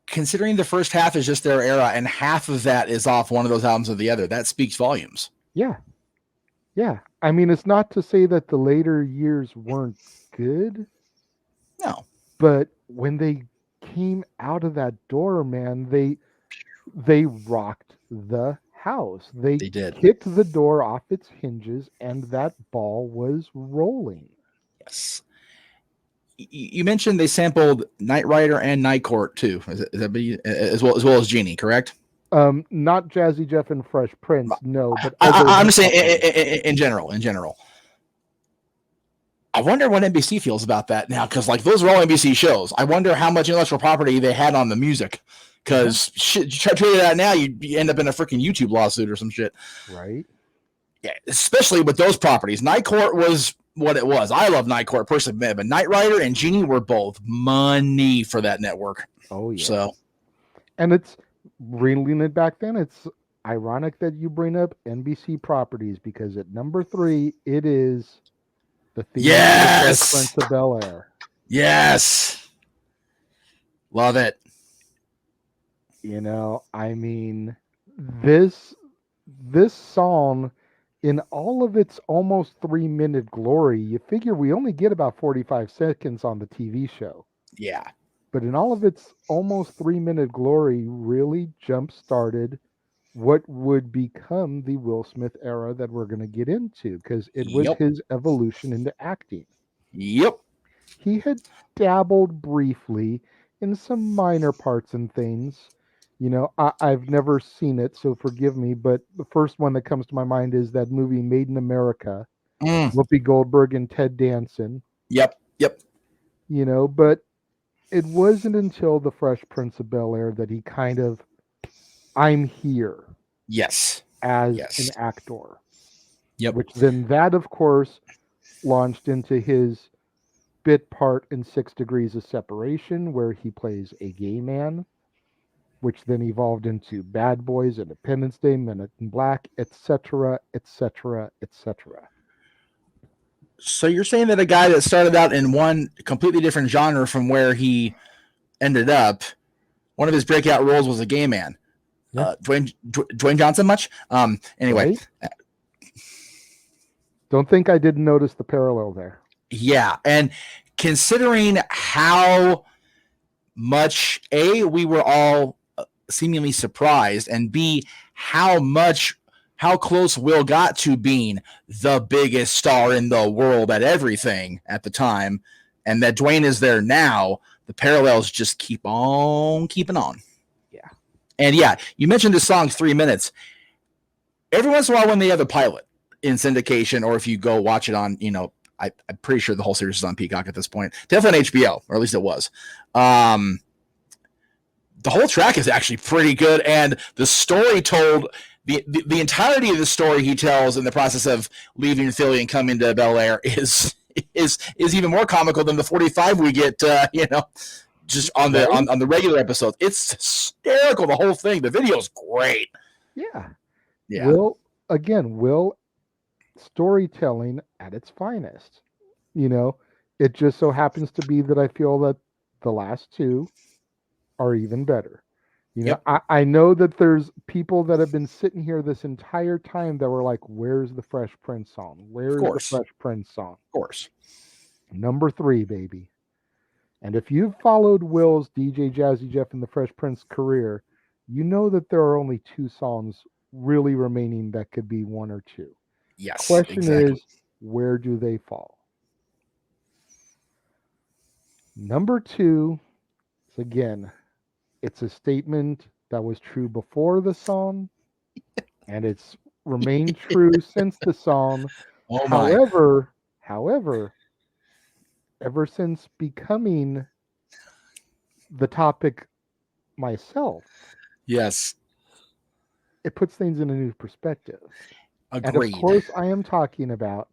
Speaker 2: Considering the first half is just their era and half of that is off one of those albums or the other, that speaks volumes.
Speaker 1: Yeah. Yeah. I mean, it's not to say that the later years weren't good.
Speaker 2: No.
Speaker 1: But when they came out of that door, man, they rocked the house. They
Speaker 2: did.
Speaker 1: Kicked the door off its hinges and that ball was rolling.
Speaker 2: Yes. you mentioned they sampled Knight Rider and Night Court too. Is that as well as Genie, correct?
Speaker 1: Not Jazzy Jeff and Fresh Prince, no, but
Speaker 2: I'm just saying in general. In general, I wonder what NBC feels about that now, because like those are all NBC shows. I wonder how much intellectual property they had on the music. Because you try to treat that now, you end up in a freaking YouTube lawsuit or some shit.
Speaker 1: Right.
Speaker 2: Yeah, especially with those properties. Night Court was what it was. I love Night Court personally, but Knight Rider and Genie were both money for that network.
Speaker 1: Oh yeah.
Speaker 2: So,
Speaker 1: and it's reeling it back then. It's ironic that you bring up NBC properties because at number 3, it is the theme of the Fresh Prince of Bel-Air.
Speaker 2: Yes, love it.
Speaker 1: You know, I mean, this song, in all of its almost 3-minute glory, you figure we only get about 45 seconds on the TV show.
Speaker 2: Yeah.
Speaker 1: But in all of its almost 3-minute glory, really jump-started what would become the Will Smith era that we're going to get into, because it was his evolution into acting.
Speaker 2: Yep.
Speaker 1: He had dabbled briefly in some minor parts and things. You know, I've never seen it, so forgive me, but the first one that comes to my mind is that movie Made in America, Whoopi Goldberg and Ted Danson.
Speaker 2: Yep.
Speaker 1: You know, but it wasn't until The Fresh Prince of Bel-Air that he kind of, I'm here.
Speaker 2: Yes.
Speaker 1: As an actor.
Speaker 2: Yep.
Speaker 1: Which then that, of course, launched into his bit part in 6 Degrees of Separation, where he plays a gay man, which then evolved into Bad Boys, Independence Day, Men in Black, etc., etc., etc.
Speaker 2: So you're saying that a guy that started out in one completely different genre from where he ended up, one of his breakout roles was a gay man. Yeah. Dwayne Johnson much? Anyway. Right?
Speaker 1: Don't think I didn't notice the parallel there.
Speaker 2: Yeah. And considering how much, A, we were all seemingly surprised, and B, how close Will got to being the biggest star in the world at everything at the time, and that Dwayne is there now, the parallels just keep on keeping on.
Speaker 1: Yeah.
Speaker 2: And yeah, you mentioned the song's 3 minutes. Every once in a while when they have a pilot in syndication, or if you go watch it on, you know, I'm pretty sure the whole series is on Peacock at this point. Definitely on HBO, or at least it was. The whole track is actually pretty good, and the story told, the entirety of the story he tells in the process of leaving Philly and coming to Bel-Air is even more comical than the 45 we get, just on the on the regular episodes. It's hysterical, the whole thing. The video's great.
Speaker 1: Yeah.
Speaker 2: Yeah.
Speaker 1: Will storytelling at its finest. You know, it just so happens to be that I feel that the last 2 are even better. You know, I know that there's people that have been sitting here this entire time that were like, where's the Fresh Prince song? Where's the Fresh Prince song?
Speaker 2: Of course.
Speaker 1: Number 3, baby. And if you've followed Will's DJ Jazzy Jeff and the Fresh Prince career, you know that there are only 2 songs really remaining that could be 1 or 2.
Speaker 2: Yes.
Speaker 1: Question is, where do they fall? Number 2 is, again, it's a statement that was true before the song, and it's remained true since the song.
Speaker 2: Oh
Speaker 1: my. However, ever since becoming the topic myself,
Speaker 2: yes,
Speaker 1: it puts things in a new perspective.
Speaker 2: Agreed.
Speaker 1: And of course, I am talking about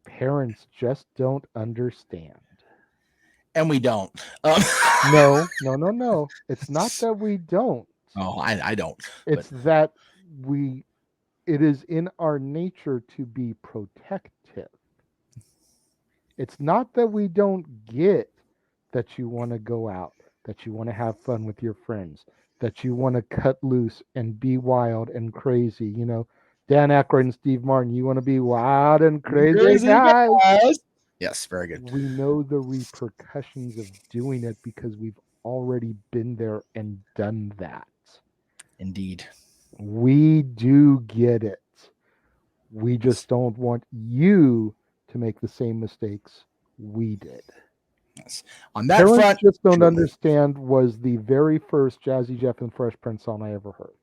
Speaker 1: Parents Just Don't Understand.
Speaker 2: And we don't.
Speaker 1: No. It's not that we don't.
Speaker 2: Oh, I don't.
Speaker 1: It's that it is in our nature to be protective. It's not that we don't get that you want to go out, that you want to have fun with your friends, that you want to cut loose and be wild and crazy. You know, Dan Aykroyd and Steve Martin, you want to be wild and crazy guys.
Speaker 2: Yes, very good.
Speaker 1: We know the repercussions of doing it because we've already been there and done that.
Speaker 2: Indeed.
Speaker 1: We do get it. We just don't want you to make the same mistakes we did.
Speaker 2: Yes. On that
Speaker 1: Parents
Speaker 2: front,
Speaker 1: Just Don't
Speaker 2: true.
Speaker 1: Understand was the very first Jazzy Jeff and the Fresh Prince song I ever heard.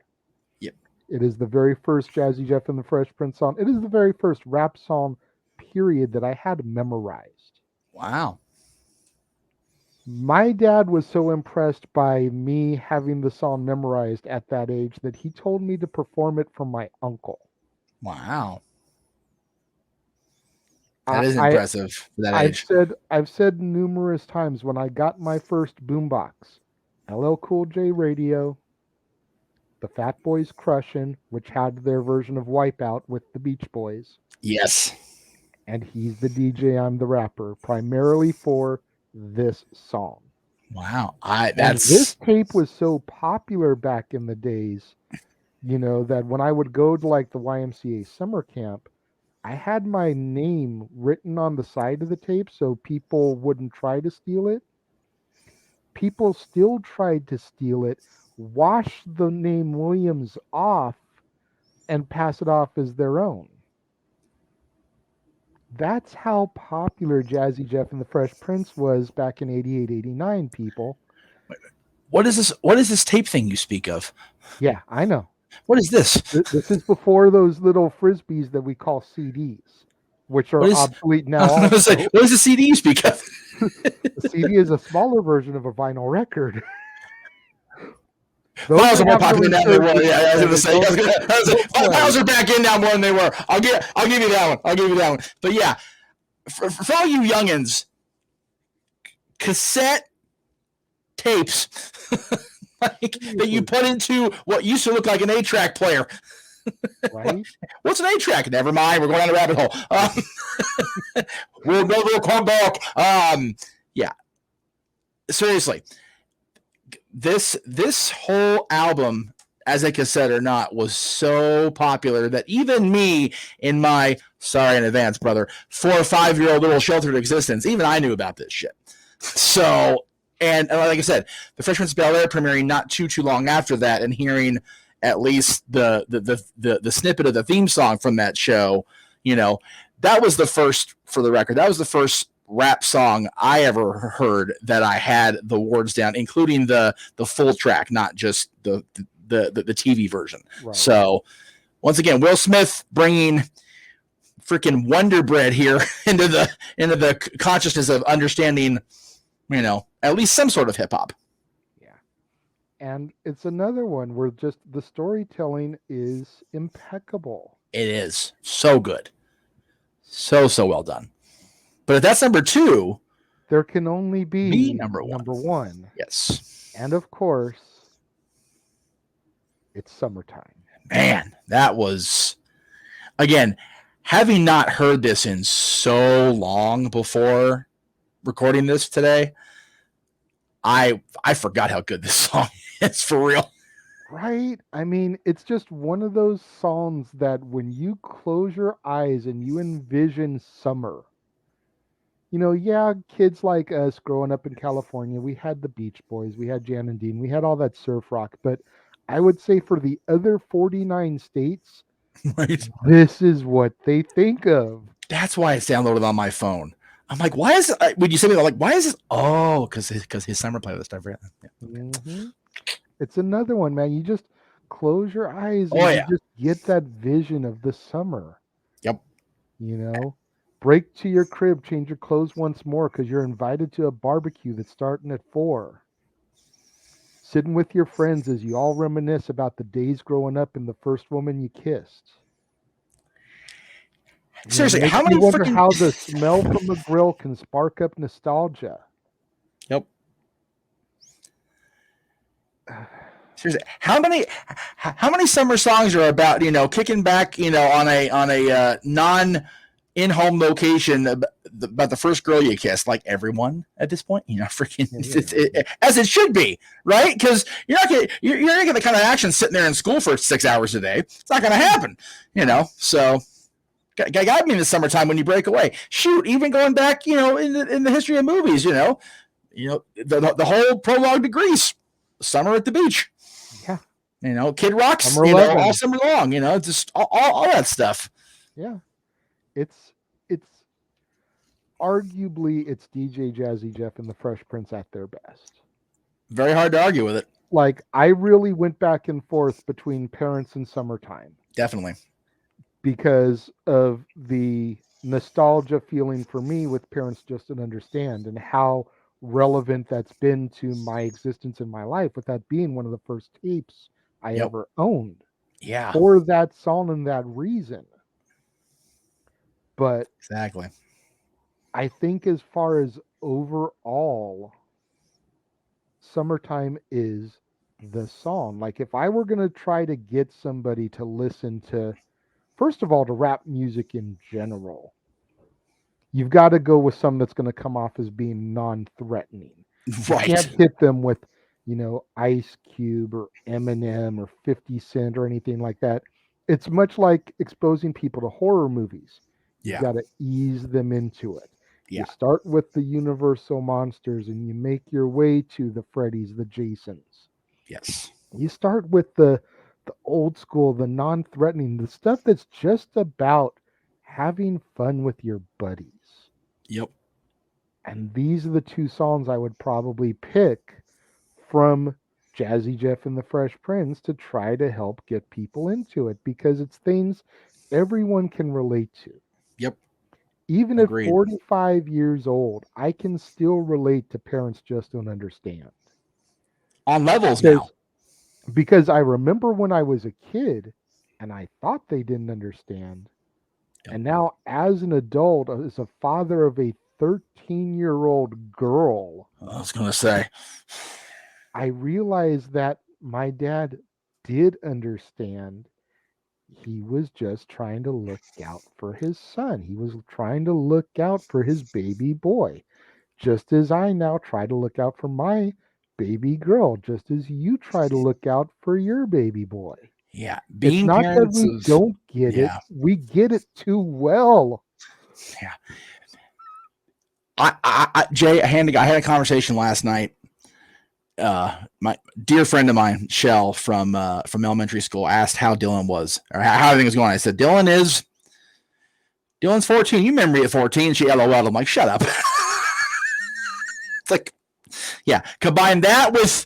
Speaker 2: Yep.
Speaker 1: It is the very first Jazzy Jeff and the Fresh Prince song. It is the very first rap song, period, that I had memorized.
Speaker 2: Wow.
Speaker 1: My dad was so impressed by me having the song memorized at that age that he told me to perform it for my uncle.
Speaker 2: Wow. That is impressive for that age.
Speaker 1: I've said numerous times when I got my first boombox, LL Cool J radio, the Fat Boys Crushin', which had their version of Wipeout with the Beach Boys.
Speaker 2: Yes.
Speaker 1: And He's the DJ, I'm the Rapper, primarily for this song.
Speaker 2: Wow.
Speaker 1: This tape was so popular back in the days, that when I would go to like the YMCA summer camp, I had my name written on the side of the tape so people wouldn't try to steal it. People still tried to steal it, wash the name Williams off, and pass it off as their own. That's how popular Jazzy Jeff and the Fresh Prince was back in 88, 89, people.
Speaker 2: What is this tape thing you speak of?
Speaker 1: Yeah, I know.
Speaker 2: What is this?
Speaker 1: This is before those little frisbees that we call CDs, which are obsolete now.
Speaker 2: What is the CD you speak of?
Speaker 1: The CD is a smaller version of a vinyl record.
Speaker 2: Files are more popular now than they were. Yeah, I was going to say. Files are back in now more than they were. I'll give you that one. But yeah, for all you youngins, cassette tapes that you put into what used to look like an 8-track player.
Speaker 1: Right?
Speaker 2: What's an 8-track? Never mind. We're going down a rabbit hole. We'll come back. Yeah. Seriously. This whole album, as a cassette or not, was so popular that even me, in my, sorry in advance, brother, 4 or 5-year-old little sheltered existence, even I knew about this shit. So, and like I said, The Fresh Prince of Bel-Air premiering not too long after that, and hearing at least the snippet of the theme song from that show, that was the first, for the record, that was the first rap song I ever heard that I had the words down, including the full track, not just the TV version. Right. So once again, Will Smith bringing freaking Wonder Bread here into the consciousness of understanding, at least some sort of hip hop.
Speaker 1: Yeah. And it's another one where just the storytelling is impeccable.
Speaker 2: It is so good. So well done. But if that's number 2,
Speaker 1: there can only be
Speaker 2: number one.
Speaker 1: Yes. And of course, it's Summertime.
Speaker 2: Man, that was, again, having not heard this in so long before recording this today, I forgot how good this song is, for real.
Speaker 1: Right? I mean, it's just one of those songs that when you close your eyes and you envision summer, kids like us growing up in California, we had the Beach Boys, we had Jan and Dean, we had all that surf rock. But I would say for the other 49 states,
Speaker 2: right,
Speaker 1: this is what they think of.
Speaker 2: That's why it's downloaded on my phone. I'm like, why is it? Would you say, like, why is this? Oh, because his summer playlist. I forgot. Yeah.
Speaker 1: Mm-hmm. It's another one, man. You just close your eyes and you just get that vision of the summer.
Speaker 2: Yep.
Speaker 1: Break to your crib, change your clothes once more because you're invited to a barbecue that's starting at 4. Sitting with your friends as you all reminisce about the days growing up and the first woman you kissed.
Speaker 2: Seriously, how many?
Speaker 1: You wonder how the smell from the grill can spark up nostalgia.
Speaker 2: Yep. Seriously, how many summer songs are about kicking back on a non in-home location about the first girl you kissed? Like everyone at this point, freaking as it should be, right? Because you're not getting the kind of action sitting there in school for 6 hours a day. It's not going to happen, So got to be in the summertime when you break away. Shoot, even going back, in the history of movies, the whole prologue to Grease, summer at the beach.
Speaker 1: Yeah.
Speaker 2: Kid Rocks, all summer long, just all that stuff.
Speaker 1: Yeah. It's arguably it's DJ Jazzy Jeff and the Fresh Prince at their best.
Speaker 2: Very hard to argue with it.
Speaker 1: Like, I really went back and forth between Parents and Summertime
Speaker 2: Definitely.
Speaker 1: because of the nostalgia feeling for me with Parents Just Don't Understand and how relevant that's been to my existence in my life, with that being one of the first tapes I ever owned.
Speaker 2: Yeah.
Speaker 1: For that song and that reason. But
Speaker 2: exactly.
Speaker 1: I think as far as overall, Summertime is the song. Like, if I were going to try to get somebody to listen to, first of all, to rap music in general, you've got to go with something that's going to come off as being non-threatening.
Speaker 2: Right.
Speaker 1: You can't hit them with, Ice Cube or Eminem or 50 Cent or anything like that. It's much like exposing people to horror movies. You got to ease them into it.
Speaker 2: Yeah.
Speaker 1: You start with the Universal monsters and you make your way to the Freddys, the Jasons.
Speaker 2: Yes.
Speaker 1: You start with the old school, the non-threatening, the stuff that's just about having fun with your buddies.
Speaker 2: Yep.
Speaker 1: And these are the two songs I would probably pick from Jazzy Jeff and the Fresh Prince to try to help get people into it, because it's things everyone can relate to.
Speaker 2: Yep.
Speaker 1: Even
Speaker 2: Agreed.
Speaker 1: at 45 years old, I can still relate to Parents Just Don't Understand.
Speaker 2: On levels now.
Speaker 1: Because I remember when I was a kid and I thought they didn't understand. Yep. And now as an adult, as a father of a 13-year-old girl,
Speaker 2: I was going to say,
Speaker 1: I realized that my dad did understand. He was just trying to look out for his son. He was trying to look out for his baby boy, just as I now try to look out for my baby girl, just as you try to look out for your baby boy.
Speaker 2: Yeah.
Speaker 1: It's not that we don't get it. We get it too well.
Speaker 2: Yeah. Jay, I had a conversation last night. My dear friend of mine, Shell from elementary school, asked how Dylan was, or how everything was going. I said, Dylan's 14. You remember me at 14? She LOL'd. I'm like, shut up. It's like, yeah. Combine that with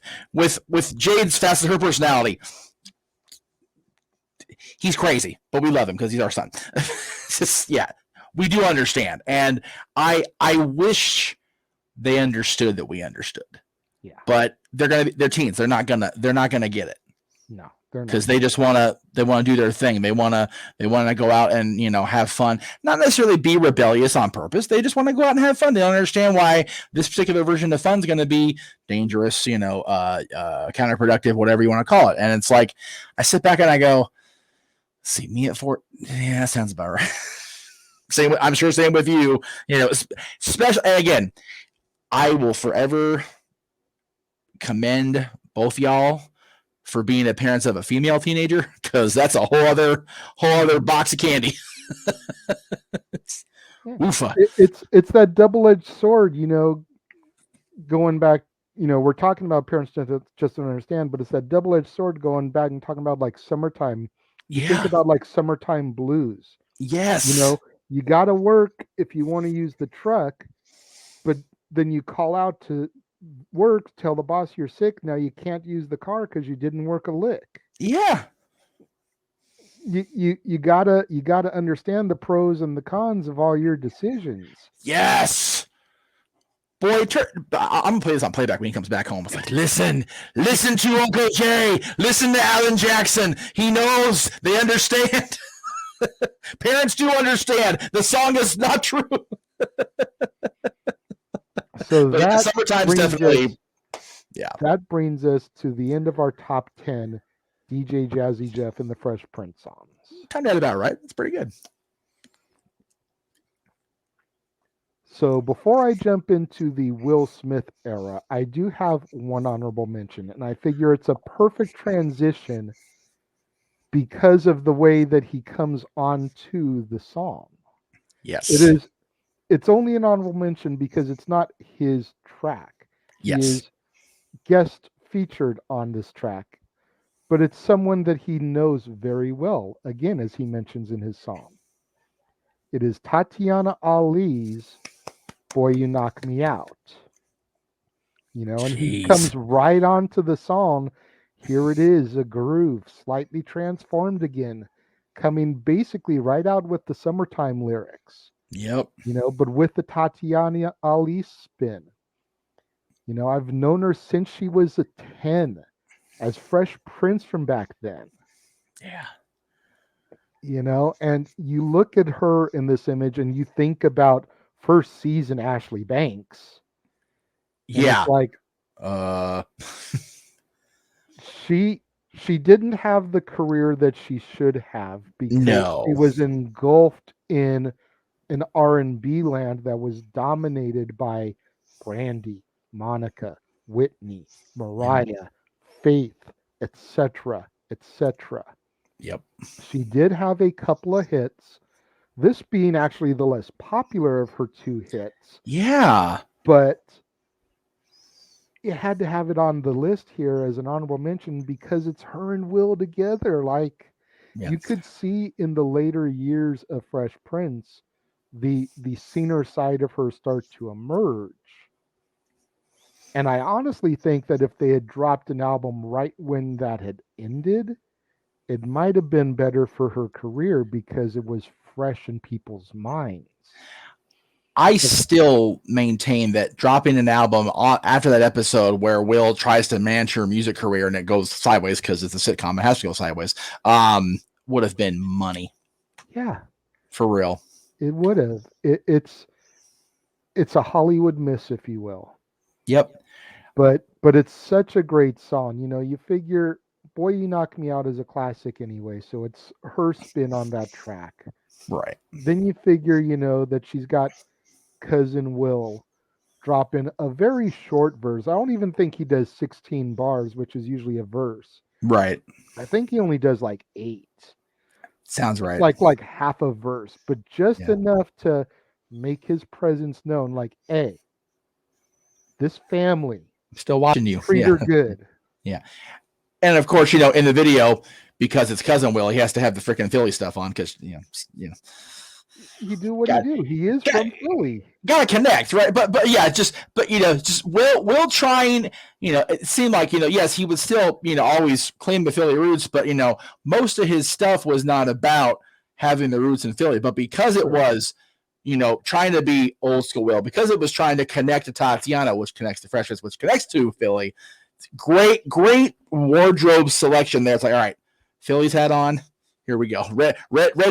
Speaker 2: Jade's fast as her personality. He's crazy, but we love him because he's our son. Just, yeah, we do understand, and I wish they understood that we understood. Yeah, but they're teens. They're not gonna get it.
Speaker 1: No, they're not,
Speaker 2: because they just want to do their thing. They want to go out and have fun, not necessarily be rebellious on purpose. They just want to go out and have fun. They don't understand why this particular version of fun is going to be dangerous, counterproductive, whatever you want to call it. And it's like, I sit back and I go, see me at 4. Yeah, that sounds about right. I'm sure same with you, especially, and again, I will forever commend both y'all for being the parents of a female teenager, because that's a whole other box of candy. Oofa.
Speaker 1: It's that double-edged sword, going back, we're talking about Parents Just Don't Understand, but it's that double-edged sword going back and talking about like Summertime. You think about like Summertime Blues.
Speaker 2: Yes.
Speaker 1: You got to work if you want to use the truck, but then you call out to work, tell the boss you're sick. Now you can't use the car because you didn't work a lick.
Speaker 2: Yeah.
Speaker 1: You gotta understand the pros and the cons of all your decisions.
Speaker 2: Yes. Boy, I'm gonna play this on playback when he comes back home. It's like, listen to Uncle Jay. Listen to Alan Jackson. He knows. They understand. Parents do understand. The song is not true.
Speaker 1: So that
Speaker 2: Summertime's definitely,
Speaker 1: that brings us to the end of our top 10 DJ Jazzy Jeff and the Fresh Prince songs.
Speaker 2: Kind of about right. It's pretty good.
Speaker 1: So before I jump into the Will Smith era, I do have one honorable mention, and I figure it's a perfect transition because of the way that he comes onto the song.
Speaker 2: Yes.
Speaker 1: It is. It's only an honorable mention because it's not his track. He is guest featured on this track, but it's someone that he knows very well, again, as he mentions in his song. It is Tatiana Ali's Boy, You Knock Me Out. You know, and he
Speaker 2: Jeez.
Speaker 1: comes right onto the song. Here it is, a groove, slightly transformed again, coming basically right out with the Summertime lyrics,
Speaker 2: Yep.
Speaker 1: you know, but with the Tatiana Ali spin. You know, I've known her since she was a 10 as Fresh Prince from back then,
Speaker 2: Yeah.
Speaker 1: you know, and you look at her in this image and you think about first season Ashley Banks, and it's
Speaker 2: Yeah.
Speaker 1: like
Speaker 2: Uh,
Speaker 1: she she didn't have the career that she should have because she
Speaker 2: no.
Speaker 1: was engulfed in an R&B land that was dominated by Brandy, Monica, Whitney,
Speaker 2: Yep.
Speaker 1: Mariah, Faith, etc., etc.
Speaker 2: Yep.
Speaker 1: She did have a couple of hits, this being actually the less popular of her two hits,
Speaker 2: Yeah.
Speaker 1: but you had to have it on the list here as an honorable mention because it's her and Will together. Like
Speaker 2: Yeah.
Speaker 1: you could see in the later years of Fresh Prince, the senior side of her start to emerge. And I honestly think that if they had dropped an album right when that had ended, it might have been better for her career because it was fresh in people's minds.
Speaker 2: I still maintain that dropping an album after that episode where Will tries to manage her music career and it goes sideways because it's a sitcom, it has to go sideways, would have been money
Speaker 1: Yeah,
Speaker 2: for real.
Speaker 1: it would have. It's a Hollywood miss, if you will.
Speaker 2: Yep.
Speaker 1: But it's such a great song. You know, you figure Boy You Knock Me Out is a classic anyway, so it's her spin on that track.
Speaker 2: Right.
Speaker 1: Then you figure, you know, that she's got cousin Will drop in a very short verse. I don't even think he does 16 bars, which is usually a verse.
Speaker 2: Right.
Speaker 1: I think he only does like 8.
Speaker 2: Sounds right.
Speaker 1: Like half a verse, but just
Speaker 2: Yeah.
Speaker 1: enough to make his presence known like, "Hey, this family,
Speaker 2: I'm still watching you.
Speaker 1: treat
Speaker 2: Yeah.
Speaker 1: her good."
Speaker 2: Yeah. And of course, in the video, because it's cousin Will, he has to have the freaking Philly stuff on because
Speaker 1: You do what you
Speaker 2: got
Speaker 1: do. He is
Speaker 2: got
Speaker 1: from Philly.
Speaker 2: gotta connect, right? But yeah, just Will trying, it seemed like, yes, he would still, always claim the Philly roots, but most of his stuff was not about having the roots in Philly, but because it was, trying to be old school Will, because it was trying to connect to Tatiana, which connects to Freshness, which connects to Philly. Great wardrobe selection there. It's like, all right, Philly's hat on. Here we go. Red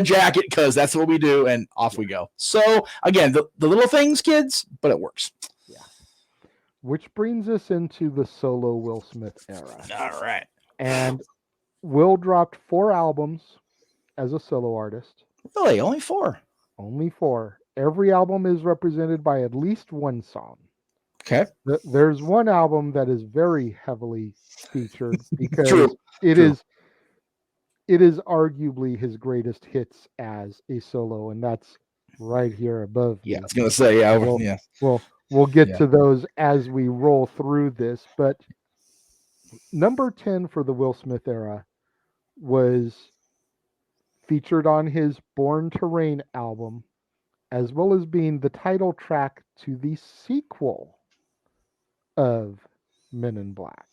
Speaker 2: jacket, because that's what we do, and off we go. So again, the little things, kids, but it works.
Speaker 1: Yeah. Which brings us into the solo Will Smith era.
Speaker 2: All right.
Speaker 1: And Will dropped 4 albums as a solo artist.
Speaker 2: Really? Only 4?
Speaker 1: Only 4. Every album is represented by at least one song.
Speaker 2: Okay.
Speaker 1: There's one album that is very heavily featured because
Speaker 2: True.
Speaker 1: True. It is arguably his greatest hits as a solo, and that's right here above
Speaker 2: Yeah,
Speaker 1: me.
Speaker 2: I was gonna say, yeah,
Speaker 1: We'll,
Speaker 2: yeah.
Speaker 1: we'll get
Speaker 2: Yeah.
Speaker 1: to those as we roll through this, but number 10 for the Will Smith era was featured on his Born to Reign album, as well as being the title track to the sequel of Men in Black.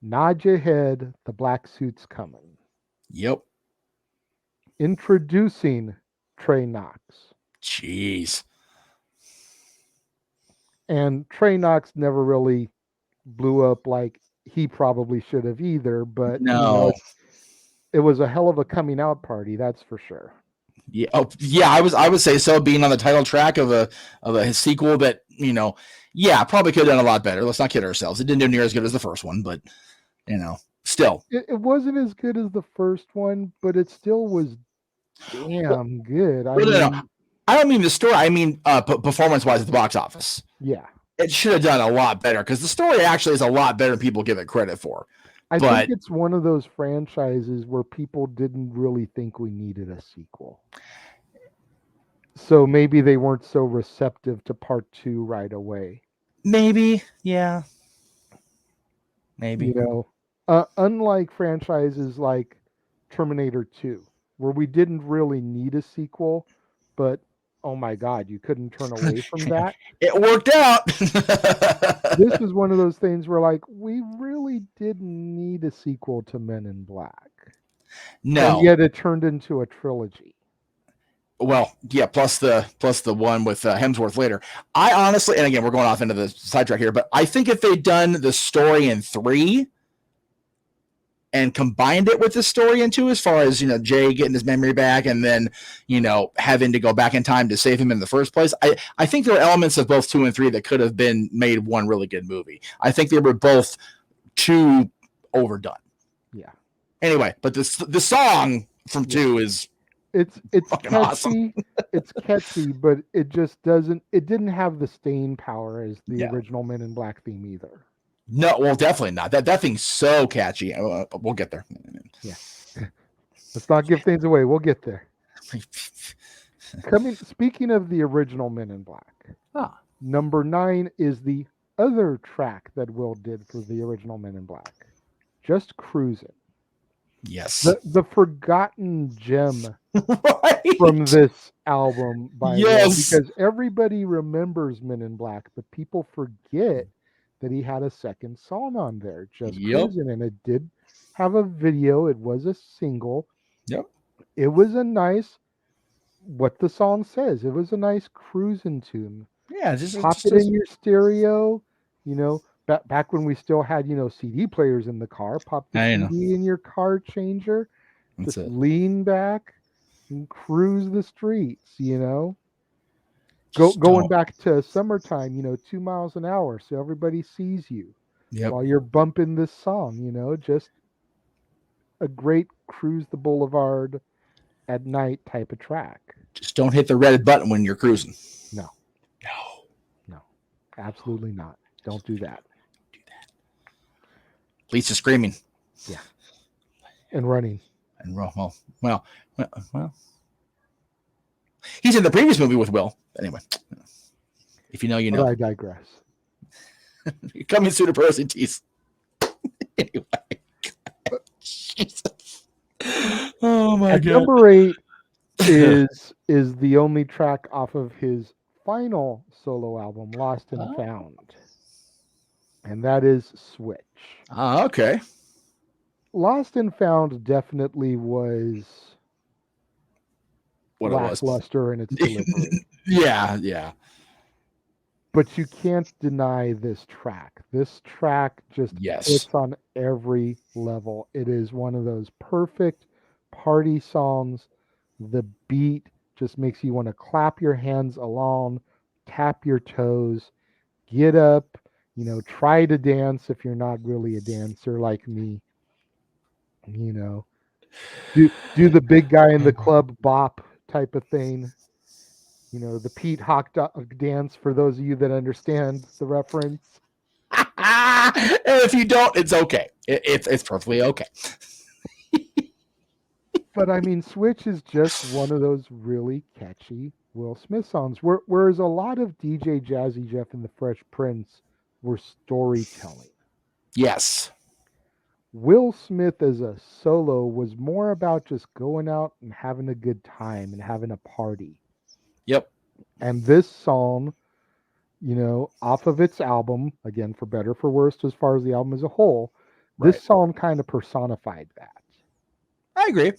Speaker 1: Nod your head, the black suit's coming.
Speaker 2: Yep.
Speaker 1: Introducing Trey Knox.
Speaker 2: Jeez.
Speaker 1: And Trey Knox never really blew up like he probably should have either, but
Speaker 2: No.
Speaker 1: it was a hell of a coming out party, that's for sure.
Speaker 2: Yeah. Oh, yeah. I would say so. Being on the title track of a sequel that yeah, probably could have done a lot better. Let's not kid ourselves. It didn't do near as good as the first one, but still.
Speaker 1: It wasn't as good as the first one, but it still was damn good.
Speaker 2: No. I don't mean the story. I mean performance-wise at the box office.
Speaker 1: Yeah.
Speaker 2: It should have done a lot better because the story actually is a lot better than people give it credit for.
Speaker 1: I think it's one of those franchises where people didn't really think we needed a sequel. So maybe they weren't so receptive to part 2 right away.
Speaker 2: Maybe, yeah. Maybe.
Speaker 1: Unlike franchises like Terminator 2, where we didn't really need a sequel, but oh my God, you couldn't turn away from that.
Speaker 2: It worked out.
Speaker 1: This is one of those things where, like, we really didn't need a sequel to Men in Black.
Speaker 2: No.
Speaker 1: And yet it turned into a trilogy.
Speaker 2: Well, yeah, plus the one with Hemsworth later. I honestly, and again, we're going off into the sidetrack here, but I think if they'd done the story in 3 and combined it with the story in 2, as far as, you know, Jay getting his memory back and then, you know, having to go back in time to save him in the first place, I think there are elements of both 2 and 3 that could have been made one really good movie. I think they were both too overdone.
Speaker 1: Yeah.
Speaker 2: Anyway, but the song from 2 is
Speaker 1: it's
Speaker 2: fucking
Speaker 1: catchy.
Speaker 2: awesome.
Speaker 1: It's catchy, but it just didn't have the staying power as the original Men in Black theme either.
Speaker 2: No, well, definitely not. That thing's so catchy. We'll get there.
Speaker 1: Yeah. Let's not give things away. We'll get there. Speaking of the original Men in Black, number 9 is the other track that Will did for the original Men in Black. Just Cruisin'.
Speaker 2: Yes.
Speaker 1: The forgotten gem from this album by Will, because everybody remembers Men in Black, but people forget that he had a second song on there, Just Cruisin', and it did have a video. It was a single.
Speaker 2: Yep.
Speaker 1: It was a nice, what the song says, it was a nice cruising tune.
Speaker 2: Yeah,
Speaker 1: pop it in your stereo, you know. Back when we still had, you know, CD players in the car, pop the CD in your car changer, just lean back and cruise the streets, you know. Going back to summertime, you know, 2 miles an hour, so everybody sees you while you're bumping this song, you know, just a great cruise the boulevard at night type of track.
Speaker 2: Just don't hit the red button when you're cruising.
Speaker 1: No, absolutely not. Don't do that.
Speaker 2: Lisa screaming.
Speaker 1: Yeah. And running.
Speaker 2: And well. He's in the previous movie with Will. Anyway, if you know, you know.
Speaker 1: But I digress.
Speaker 2: Coming soon to Proceeds. Anyway. Jesus. Oh my God.
Speaker 1: Number 8 is the only track off of his final solo album, Lost and Found. And that is Switch.
Speaker 2: Okay.
Speaker 1: Lost and Found definitely was lackluster in its delivery.
Speaker 2: Yeah.
Speaker 1: But you can't deny this track. This track just hits on every level. It is one of those perfect party songs. The beat just makes you want to clap your hands along, tap your toes, get up, you know, try to dance if you're not really a dancer like me. You know, do the big guy in the club bop type of thing. You know, the Pete Hawk dance, for those of you that understand the reference.
Speaker 2: And if you don't, it's okay. It's perfectly okay.
Speaker 1: But I mean, Switch is just one of those really catchy Will Smith songs. Whereas a lot of DJ Jazzy Jeff and the Fresh Prince were storytelling.
Speaker 2: Yes.
Speaker 1: Will Smith as a solo was more about just going out and having a good time and having a party.
Speaker 2: Yep.
Speaker 1: And this song, you know, off of its album, again, for better for worse, as far as the album as a whole, this song kind of personified that.
Speaker 2: I agree.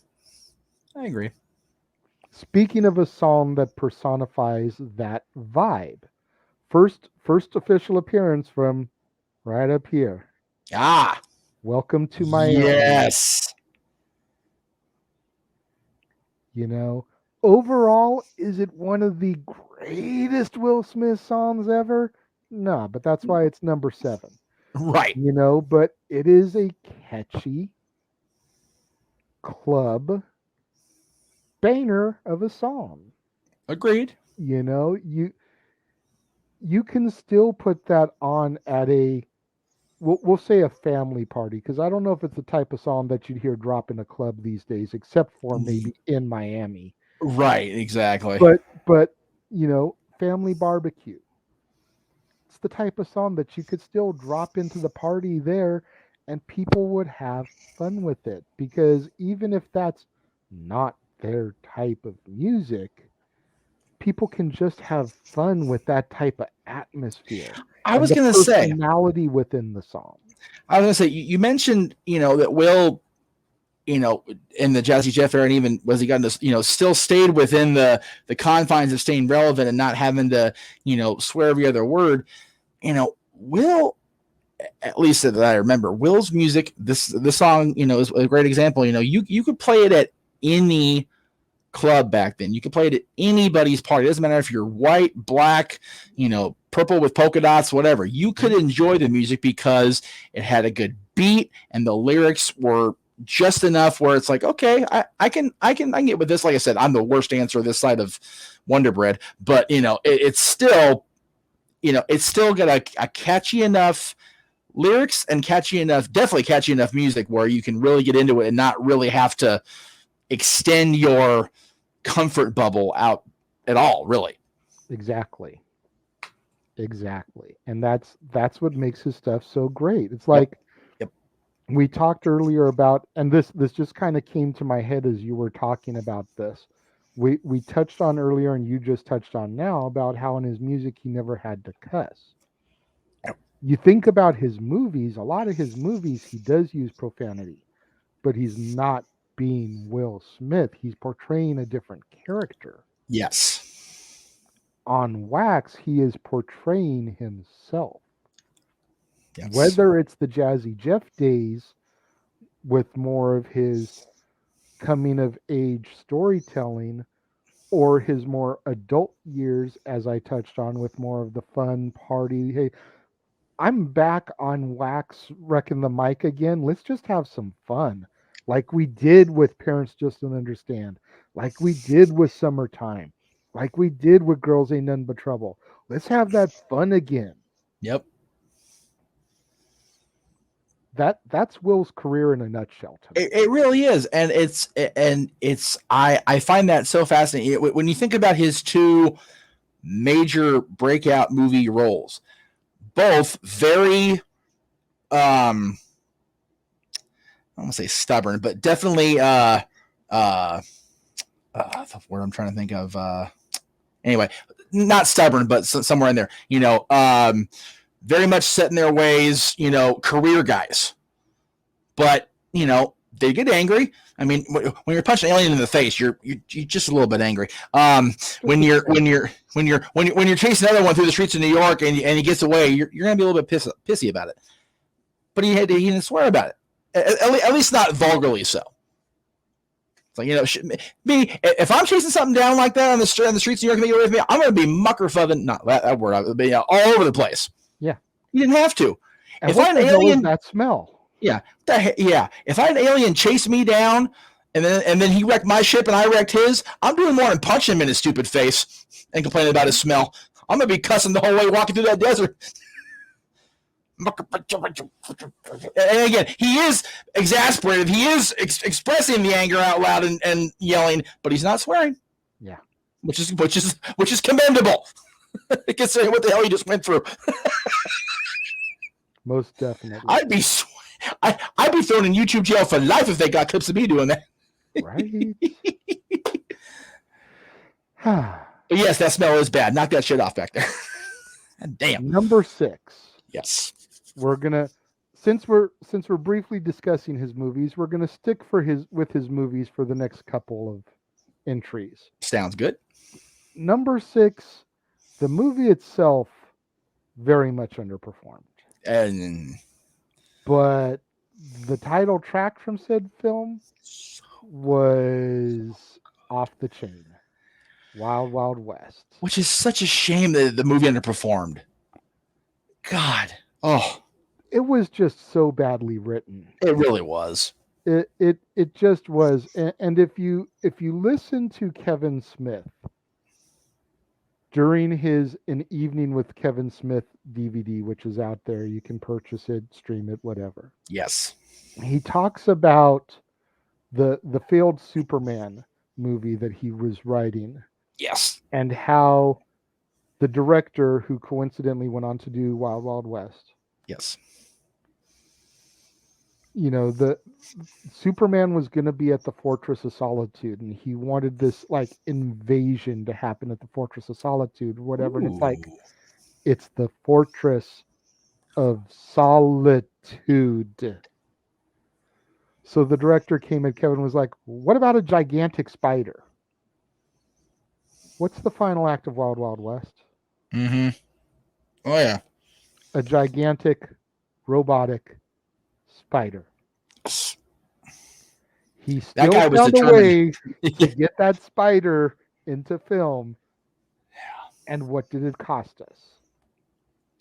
Speaker 1: Speaking of a song that personifies that vibe, first official appearance from right up here. Welcome to Miami.
Speaker 2: Yes.
Speaker 1: You know, overall, is it one of the greatest Will Smith songs ever? No, but that's why it's number 7.
Speaker 2: Right.
Speaker 1: You know, but it is a catchy club banger of a song.
Speaker 2: Agreed.
Speaker 1: You know, you can still put that on at a, we'll say a family party, because I don't know if it's the type of song that you'd hear drop in a club these days, except for maybe in Miami.
Speaker 2: Right, exactly.
Speaker 1: But you know, family barbecue. It's the type of song that you could still drop into the party there and people would have fun with it, because even if that's not their type of music, people can just have fun with that type of atmosphere
Speaker 2: I
Speaker 1: and
Speaker 2: was
Speaker 1: the
Speaker 2: going to say,
Speaker 1: personality within the song.
Speaker 2: you mentioned, that Will, in the Jazzy Jeff era, and even was he gotten to, still stayed within the confines of staying relevant and not having to, swear every other word. Will, at least that I remember, Will's music, this song, is a great example. You could play it at any club back then. You could play it at anybody's party. It doesn't matter if you're white, black, purple with polka dots, whatever. You could enjoy the music because it had a good beat and the lyrics were just enough where it's like, okay, I can get with this. Like I said, I'm the worst answer this side of Wonder Bread, but it's still, it's still got a catchy enough lyrics and definitely catchy enough music where you can really get into it and not really have to extend your comfort bubble out at all, really.
Speaker 1: Exactly. And that's what makes his stuff so great. It's like,
Speaker 2: Yep.
Speaker 1: we talked earlier about, and this just kind of came to my head as you were talking about this. We touched on earlier, and you just touched on now, about how in his music he never had to cuss.
Speaker 2: Yep.
Speaker 1: You think about his movies, a lot of his movies he does use profanity, but he's not being Will Smith. He's portraying a different character.
Speaker 2: Yes.
Speaker 1: On Wax, he is portraying himself.
Speaker 2: Yes.
Speaker 1: Whether it's the Jazzy Jeff days with more of his coming of age storytelling, or his more adult years, as I touched on, with more of the fun party. Hey, I'm back on Wax wrecking the mic again. Let's just have some fun. Like we did with Parents Just Don't Understand. Like we did with Summertime. Like we did with Girls Ain't None But Trouble. Let's have that fun again.
Speaker 2: Yep.
Speaker 1: That's Will's career in a nutshell to me.
Speaker 2: It really is, and it's I find that so fascinating when you think about his two major breakout movie roles, both very I don't want to say stubborn, but definitely the word I'm trying to think of, anyway, not stubborn, but somewhere in there, very much set in their ways, career guys. But, they get angry. I mean, when you're punching an alien in the face, you're just a little bit angry. When you're chasing another one through the streets of New York and he gets away, you're going to be a little bit pissy about it. But he didn't swear about it. At least not vulgarly so. It's like, me, if I'm chasing something down like that on the streets of New York and they get away with me, I'm going to be mucker fubbing, not that word, I'll be all over the place.
Speaker 1: Yeah.
Speaker 2: You didn't have to.
Speaker 1: And
Speaker 2: if
Speaker 1: what
Speaker 2: I'm an alien,
Speaker 1: that smell?
Speaker 2: Yeah. If I had an alien chase me down and then he wrecked my ship and I wrecked his, I'm doing more than punch him in his stupid face and complaining about his smell. I'm going to be cussing the whole way walking through that desert. And again, he is exasperated. He is expressing the anger out loud and yelling, but he's not swearing.
Speaker 1: Yeah.
Speaker 2: Which is commendable. Considering what the hell he just went through.
Speaker 1: Most definitely.
Speaker 2: I'd be thrown in YouTube jail for life if they got clips of me doing that.
Speaker 1: Right.
Speaker 2: But yes, that smell is bad. Knock that shit off back there. Damn.
Speaker 1: Number 6.
Speaker 2: Yes.
Speaker 1: We're gonna, since we're briefly discussing his movies, we're gonna stick with his movies for the next couple of entries.
Speaker 2: Sounds good.
Speaker 1: Number 6, the movie itself very much underperformed. But the title track from said film was off the chain. Wild Wild West.
Speaker 2: Which is such a shame that the movie underperformed. God. Oh.
Speaker 1: It was just so badly written.
Speaker 2: It really was.
Speaker 1: It just was. And if you listen to Kevin Smith during his An Evening with Kevin Smith DVD, which is out there, you can purchase it, stream it, whatever.
Speaker 2: Yes.
Speaker 1: He talks about the failed Superman movie that he was writing.
Speaker 2: Yes.
Speaker 1: And how the director, who coincidentally went on to do Wild Wild West.
Speaker 2: Yes.
Speaker 1: the Superman was going to be at the Fortress of Solitude, and he wanted this like invasion to happen at the Fortress of Solitude or whatever. And it's like,
Speaker 2: Ooh.
Speaker 1: it's the Fortress of Solitude. So the director came and Kevin was like, what about a gigantic spider? What's the final act of Wild Wild West?
Speaker 2: Mm-hmm. Oh yeah.
Speaker 1: A gigantic robotic spider. He
Speaker 2: That
Speaker 1: still
Speaker 2: guy was
Speaker 1: found a
Speaker 2: determined.
Speaker 1: way to get that spider into film. And what did it cost us?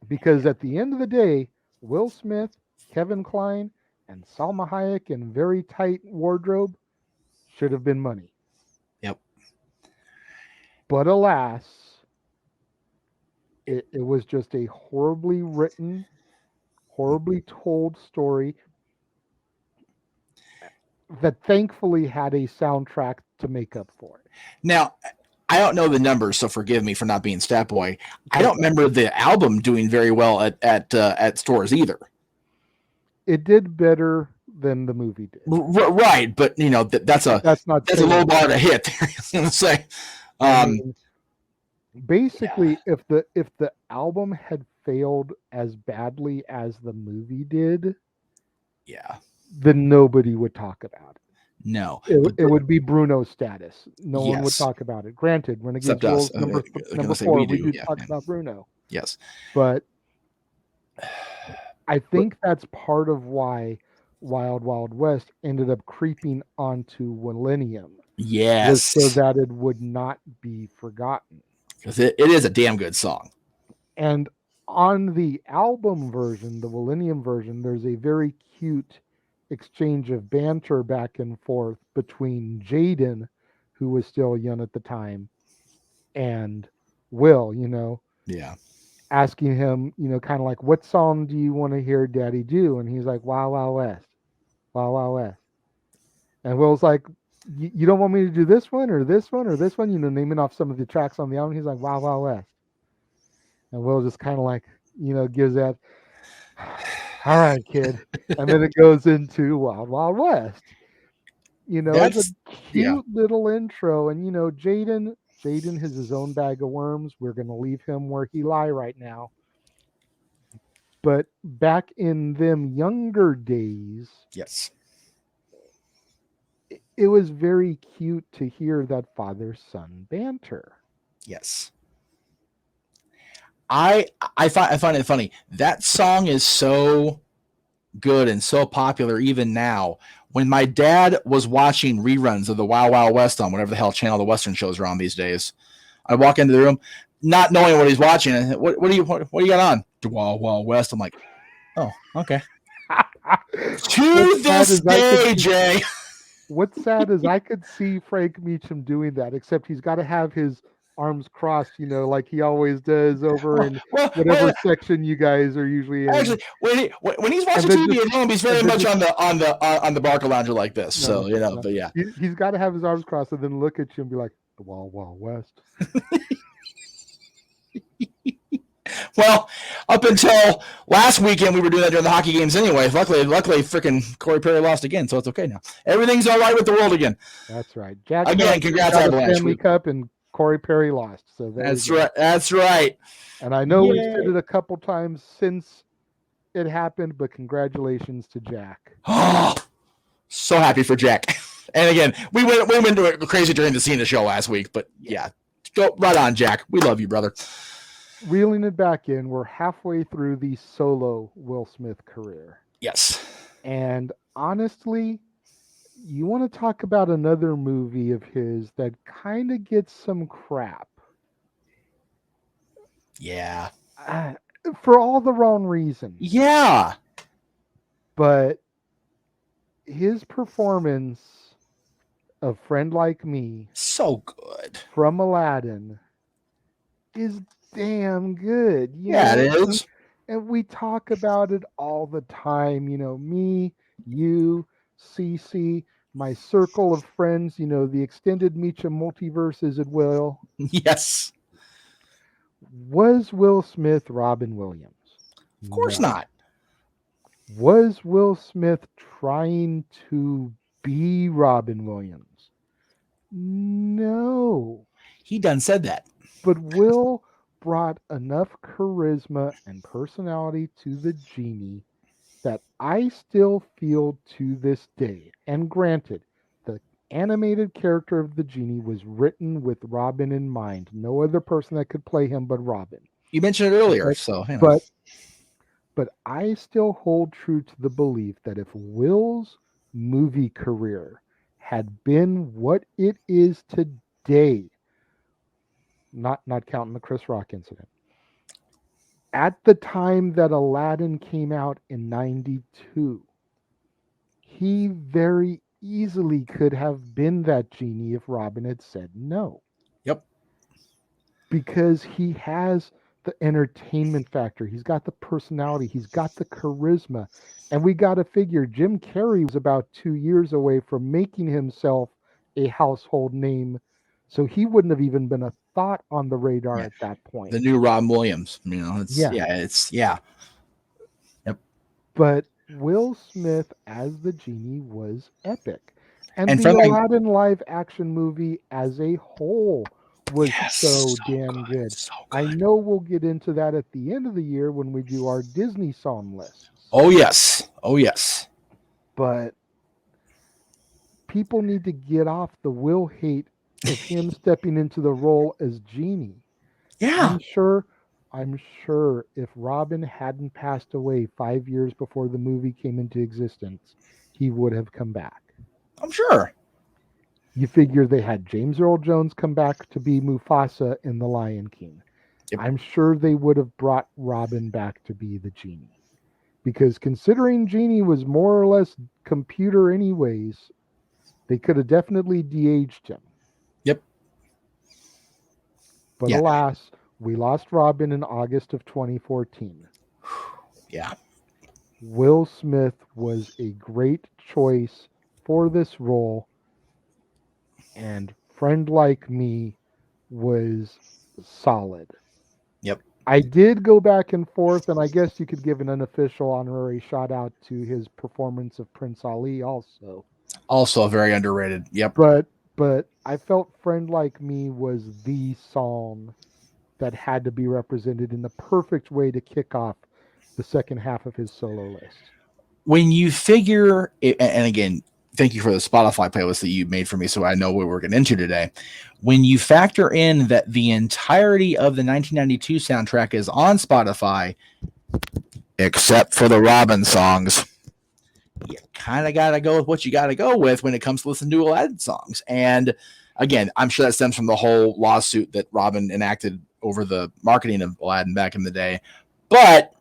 Speaker 1: Because at the end of the day, Will Smith, Kevin Kline, and Salma Hayek in very tight wardrobe should have been money.
Speaker 2: Yep.
Speaker 1: But alas, it was just a horribly written, horribly told story that thankfully had a soundtrack to make up for it.
Speaker 2: Now, I don't know the numbers, so forgive me for not being stat boy. I don't remember the album doing very well at stores either.
Speaker 1: It did better than the movie did.
Speaker 2: Right, but that's a low bar to hit. I was gonna say.
Speaker 1: I mean, basically, if the album had failed as badly as the movie did,
Speaker 2: yeah,
Speaker 1: then nobody would talk about it.
Speaker 2: No,
Speaker 1: it would be Bruno status. No one would
Speaker 2: Yes.
Speaker 1: talk about it. Granted, Renegade's
Speaker 2: Except us.
Speaker 1: World number
Speaker 2: say
Speaker 1: 4,
Speaker 2: we
Speaker 1: we
Speaker 2: do,
Speaker 1: do
Speaker 2: yeah,
Speaker 1: talk
Speaker 2: yeah.
Speaker 1: about Bruno.
Speaker 2: Yes.
Speaker 1: But I think that's part of why Wild Wild West ended up creeping onto Millennium. Was
Speaker 2: Yes.
Speaker 1: so that it would not be forgotten.
Speaker 2: Because it is a damn good song.
Speaker 1: And on the album version, the Millennium version, there's a very cute exchange of banter back and forth between Jaden, who was still young at the time, and Will,
Speaker 2: Yeah.
Speaker 1: asking him, kind of like, what song do you want to hear Daddy do? And he's like, Wild Wild West, Wild Wild West. And Will's like, you don't want me to do this one or this one or this one? Naming off some of the tracks on the album. He's like, Wild Wild West. And Will just kind of like, gives that, all right, kid. And then it goes into Wild Wild West. It's a cute little intro. And, Jaden has his own bag of worms. We're going to leave him where he lie right now. But back in them younger days,
Speaker 2: yes,
Speaker 1: it was very cute to hear that father-son banter.
Speaker 2: Yes. I find it funny. That song is so good and so popular even now. When my dad was watching reruns of the Wild Wild West on whatever the hell channel the Western shows are on these days, I walk into the room not knowing what he's watching. And what do you got on? The Wild Wild West. I'm like, oh, okay. To this day, Jay.
Speaker 1: What's sad is I could see Frank Meacham doing that, except he's got to have his arms crossed, like he always does over in whatever section you guys are usually in.
Speaker 2: Actually, when he's watching TV at home, he's very much on the Barca Lounger like this. But yeah,
Speaker 1: he's got to have his arms crossed and then look at you and be like, the Wild Wild West.
Speaker 2: Well, up until last weekend, we were doing that during the hockey games anyway. Luckily, freaking Corey Perry lost again, so it's okay now. Everything's all right with the world again.
Speaker 1: That's right. Jack
Speaker 2: again, congrats,
Speaker 1: Avalanche. Stanley Cup and Corey Perry lost. So
Speaker 2: that's right. That's right.
Speaker 1: And I know we've said it a couple times since it happened, but congratulations to Jack.
Speaker 2: So happy for Jack. And again, we went crazy during the scene of the show last week, but yeah, go right on, Jack. We love you, brother.
Speaker 1: Reeling it back in, we're halfway through the solo Will Smith career.
Speaker 2: Yes.
Speaker 1: And honestly, you want to talk about another movie of his that kind of gets some crap.
Speaker 2: Yeah.
Speaker 1: For all the wrong reasons.
Speaker 2: Yeah.
Speaker 1: But his performance of Friend Like Me,
Speaker 2: so good,
Speaker 1: from Aladdin, is damn good.
Speaker 2: It is.
Speaker 1: And we talk about it all the time. Me, you, CC, my circle of friends, the extended Meacham multiverse, as it will.
Speaker 2: Yes.
Speaker 1: Was Will Smith Robin Williams?
Speaker 2: Of course not.
Speaker 1: Was Will Smith trying to be Robin Williams? No.
Speaker 2: He done said that.
Speaker 1: But Will brought enough charisma and personality to the genie that I still feel to this day. And granted, the animated character of the genie was written with Robin in mind. No other person that could play him but Robin.
Speaker 2: You mentioned it earlier,
Speaker 1: But
Speaker 2: so you know.
Speaker 1: but but I still hold true to the belief that if Will's movie career had been what it is today, not counting the Chris Rock incident, at the time that Aladdin came out in 92, he very easily could have been that genie if Robin had said no.
Speaker 2: Yep.
Speaker 1: Because he has the entertainment factor, he's got the personality, he's got the charisma. And we got to figure Jim Carrey was about 2 years away from making himself a household name. So he wouldn't have even been a thought on the radar
Speaker 2: Yeah.
Speaker 1: at that point.
Speaker 2: The new Robin Williams. You know,
Speaker 1: Yeah.
Speaker 2: it's Yep.
Speaker 1: But Will Smith as the genie was epic. And
Speaker 2: And
Speaker 1: the
Speaker 2: from
Speaker 1: Aladdin live action movie as a whole was so damn good.
Speaker 2: So
Speaker 1: I
Speaker 2: good.
Speaker 1: know we'll get into that at the end of the year when we do our Disney song lists.
Speaker 2: Oh yes. Oh yes.
Speaker 1: But people need to get off the Will hate of him stepping into the role as genie.
Speaker 2: Yeah.
Speaker 1: I'm sure if Robin hadn't passed away 5 years before the movie came into existence, he would have come back.
Speaker 2: I'm sure.
Speaker 1: You figure they had James Earl Jones come back to be Mufasa in The Lion King.
Speaker 2: Yep.
Speaker 1: I'm sure they would have brought Robin back to be the genie. Because considering Genie was more or less computer anyways, they could have definitely de-aged him.
Speaker 2: Yep.
Speaker 1: But
Speaker 2: Yeah.
Speaker 1: alas, we lost Robin in August of 2014.
Speaker 2: Yeah.
Speaker 1: Will Smith was a great choice for this role, and Friend Like Me was solid.
Speaker 2: Yep.
Speaker 1: I did go back and forth, and I guess you could give an unofficial honorary shout out to his performance of Prince Ali also.
Speaker 2: Also very underrated. Yep.
Speaker 1: But I felt Friend Like Me was the song that had to be represented in the perfect way to kick off the second half of his solo list.
Speaker 2: When you figure it, and again, thank you for the Spotify playlist that you made for me so I know what we're getting into today. When you factor in that the entirety of the 1992 soundtrack is on Spotify, except for the Robin songs, you kind of got to go with what you got to go with when it comes to listening to Aladdin songs. And again, I'm sure that stems from the whole lawsuit that Robin enacted over the marketing of Aladdin back in the day. But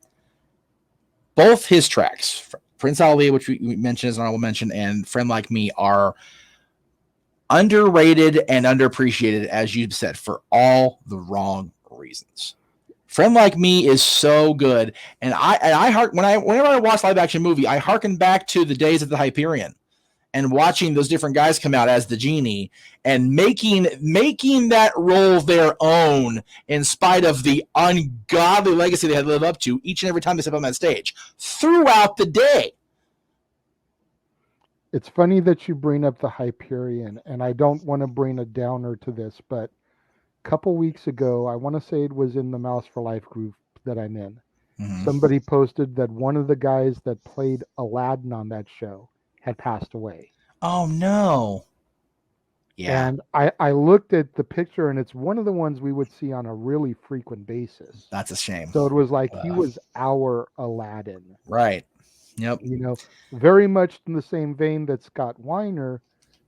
Speaker 2: both his tracks, Prince Ali, which we mentioned as an honorable mention, and Friend Like Me, are underrated and underappreciated, as you said, for all the wrong reasons. Friend Like Me is so good, and whenever I watch live action movie, I harken back to the days of the Hyperion and watching those different guys come out as the genie and making that role their own in spite of the ungodly legacy they had to live up to each and every time they step on that stage throughout the day.
Speaker 1: It's funny that you bring up the Hyperion, and I don't want to bring a downer to this, but a couple weeks ago, I want to say it was in the Mouse for Life group that I'm in. Mm-hmm. Somebody posted that one of the guys that played Aladdin on that show had passed away.
Speaker 2: Oh, no.
Speaker 1: Yeah. And I looked at the picture, and it's one of the ones we would see on a really frequent basis.
Speaker 2: That's a shame.
Speaker 1: So it was like he was our Aladdin.
Speaker 2: Right. Yep.
Speaker 1: You know, very much in the same vein that Scott Weiner,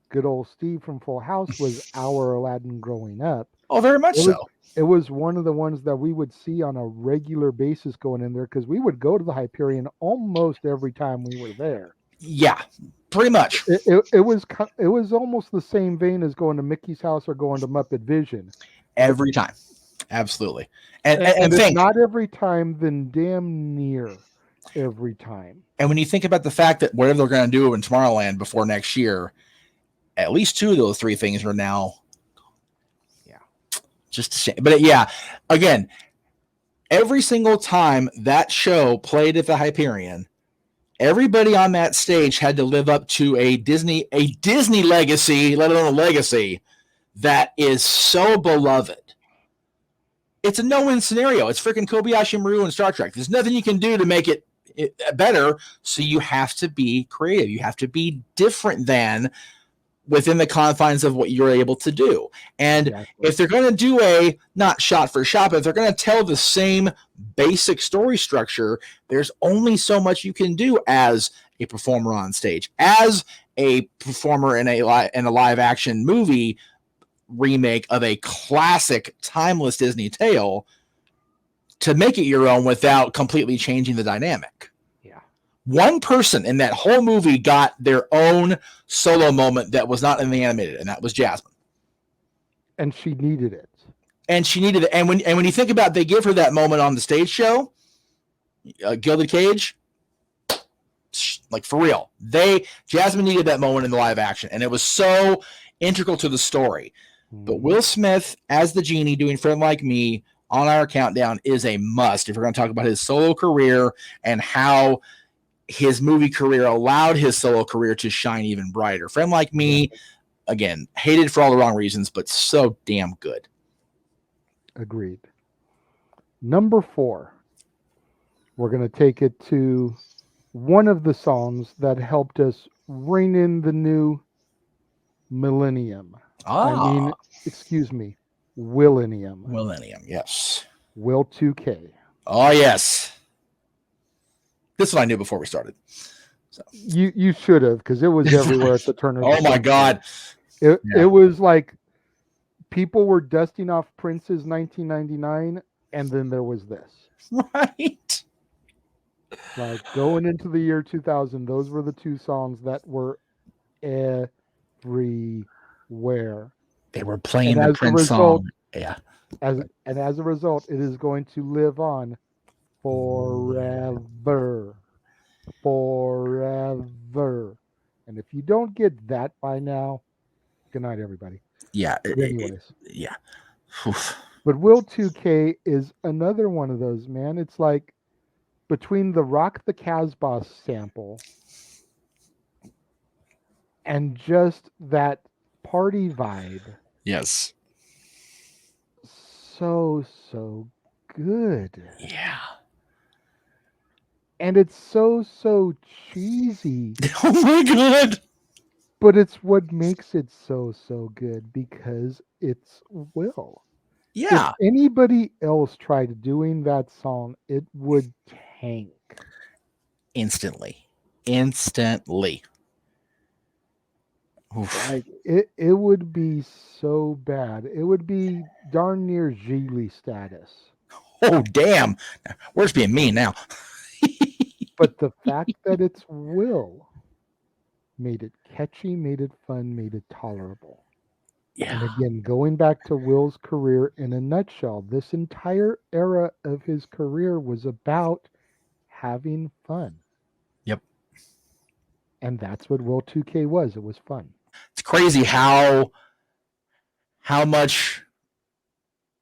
Speaker 1: good old Steve from Full House, was our Aladdin growing up.
Speaker 2: Oh, very much so.
Speaker 1: It was one of the ones that we would see on a regular basis going in there because we would go to the Hyperion almost every time we were there.
Speaker 2: Yeah, pretty much.
Speaker 1: It was almost the same vein as going to Mickey's house or going to Muppet Vision.
Speaker 2: Every time. Absolutely. And
Speaker 1: if not every time, then damn near every time.
Speaker 2: And when you think about the fact that whatever they're going to do in Tomorrowland before next year, at least two of those three things are now, just a shame. But yeah, again, every single time that show played at the Hyperion, everybody on that stage had to live up to a Disney legacy, let alone a legacy that is so beloved. It's a no-win scenario. It's freaking Kobayashi Maru and Star Trek. There's nothing you can do to make it better. So you have to be creative. You have to be different than within the confines of what you're able to do. And if they're going to do a not shot for shot, but if they're going to tell the same basic story structure, there's only so much you can do as a performer on stage, as a performer in a live action movie remake of a classic timeless Disney tale, to make it your own without completely changing the dynamic.
Speaker 1: Yeah.
Speaker 2: One person in that whole movie got their own solo moment that was not in the animated, and that was Jasmine.
Speaker 1: And she needed it.
Speaker 2: And when you think about, they give her that moment on the stage show, Gilded Cage, like for real. Jasmine needed that moment in the live action, and it was so integral to the story. But Will Smith as the genie doing Friend Like Me on our countdown is a must if we're going to talk about his solo career and how his movie career allowed his solo career to shine even brighter. Friend Like Me, again, hated for all the wrong reasons, but so damn good.
Speaker 1: Agreed. Number 4, we're going to take it to one of the songs that helped us ring in the new millennium. I mean, excuse me, Willennium.
Speaker 2: Millennium, yes.
Speaker 1: Will 2K.
Speaker 2: Oh, yes. This one I knew before we started. So.
Speaker 1: You should have, because it was everywhere at the Turner.
Speaker 2: Oh, my God.
Speaker 1: It was like people were dusting off Prince's 1999, and then there was this.
Speaker 2: Right.
Speaker 1: Like going into the year 2000, those were the 2 songs that were everywhere.
Speaker 2: They were playing the Prince song. Yeah.
Speaker 1: As a result, it is going to live on forever. Forever. And if you don't get that by now, good night, everybody.
Speaker 2: Yeah.
Speaker 1: Anyways.
Speaker 2: Yeah.
Speaker 1: But Will 2K is another one of those, man. It's like between the Rock the Casbah sample and just that party vibe.
Speaker 2: Yes.
Speaker 1: So good.
Speaker 2: Yeah.
Speaker 1: And it's so cheesy.
Speaker 2: Oh my God.
Speaker 1: But it's what makes it so good, because it's Will.
Speaker 2: Yeah.
Speaker 1: If anybody else tried doing that song, it would tank.
Speaker 2: Instantly.
Speaker 1: Like it would be so bad. It would be darn near Gigli status.
Speaker 2: Oh, damn. We're just being mean now.
Speaker 1: But the fact that it's Will made it catchy, made it fun, made it tolerable.
Speaker 2: Yeah.
Speaker 1: And again, going back to Will's career in a nutshell, this entire era of his career was about having fun.
Speaker 2: Yep.
Speaker 1: And that's what Will 2K was. It was fun.
Speaker 2: It's crazy how much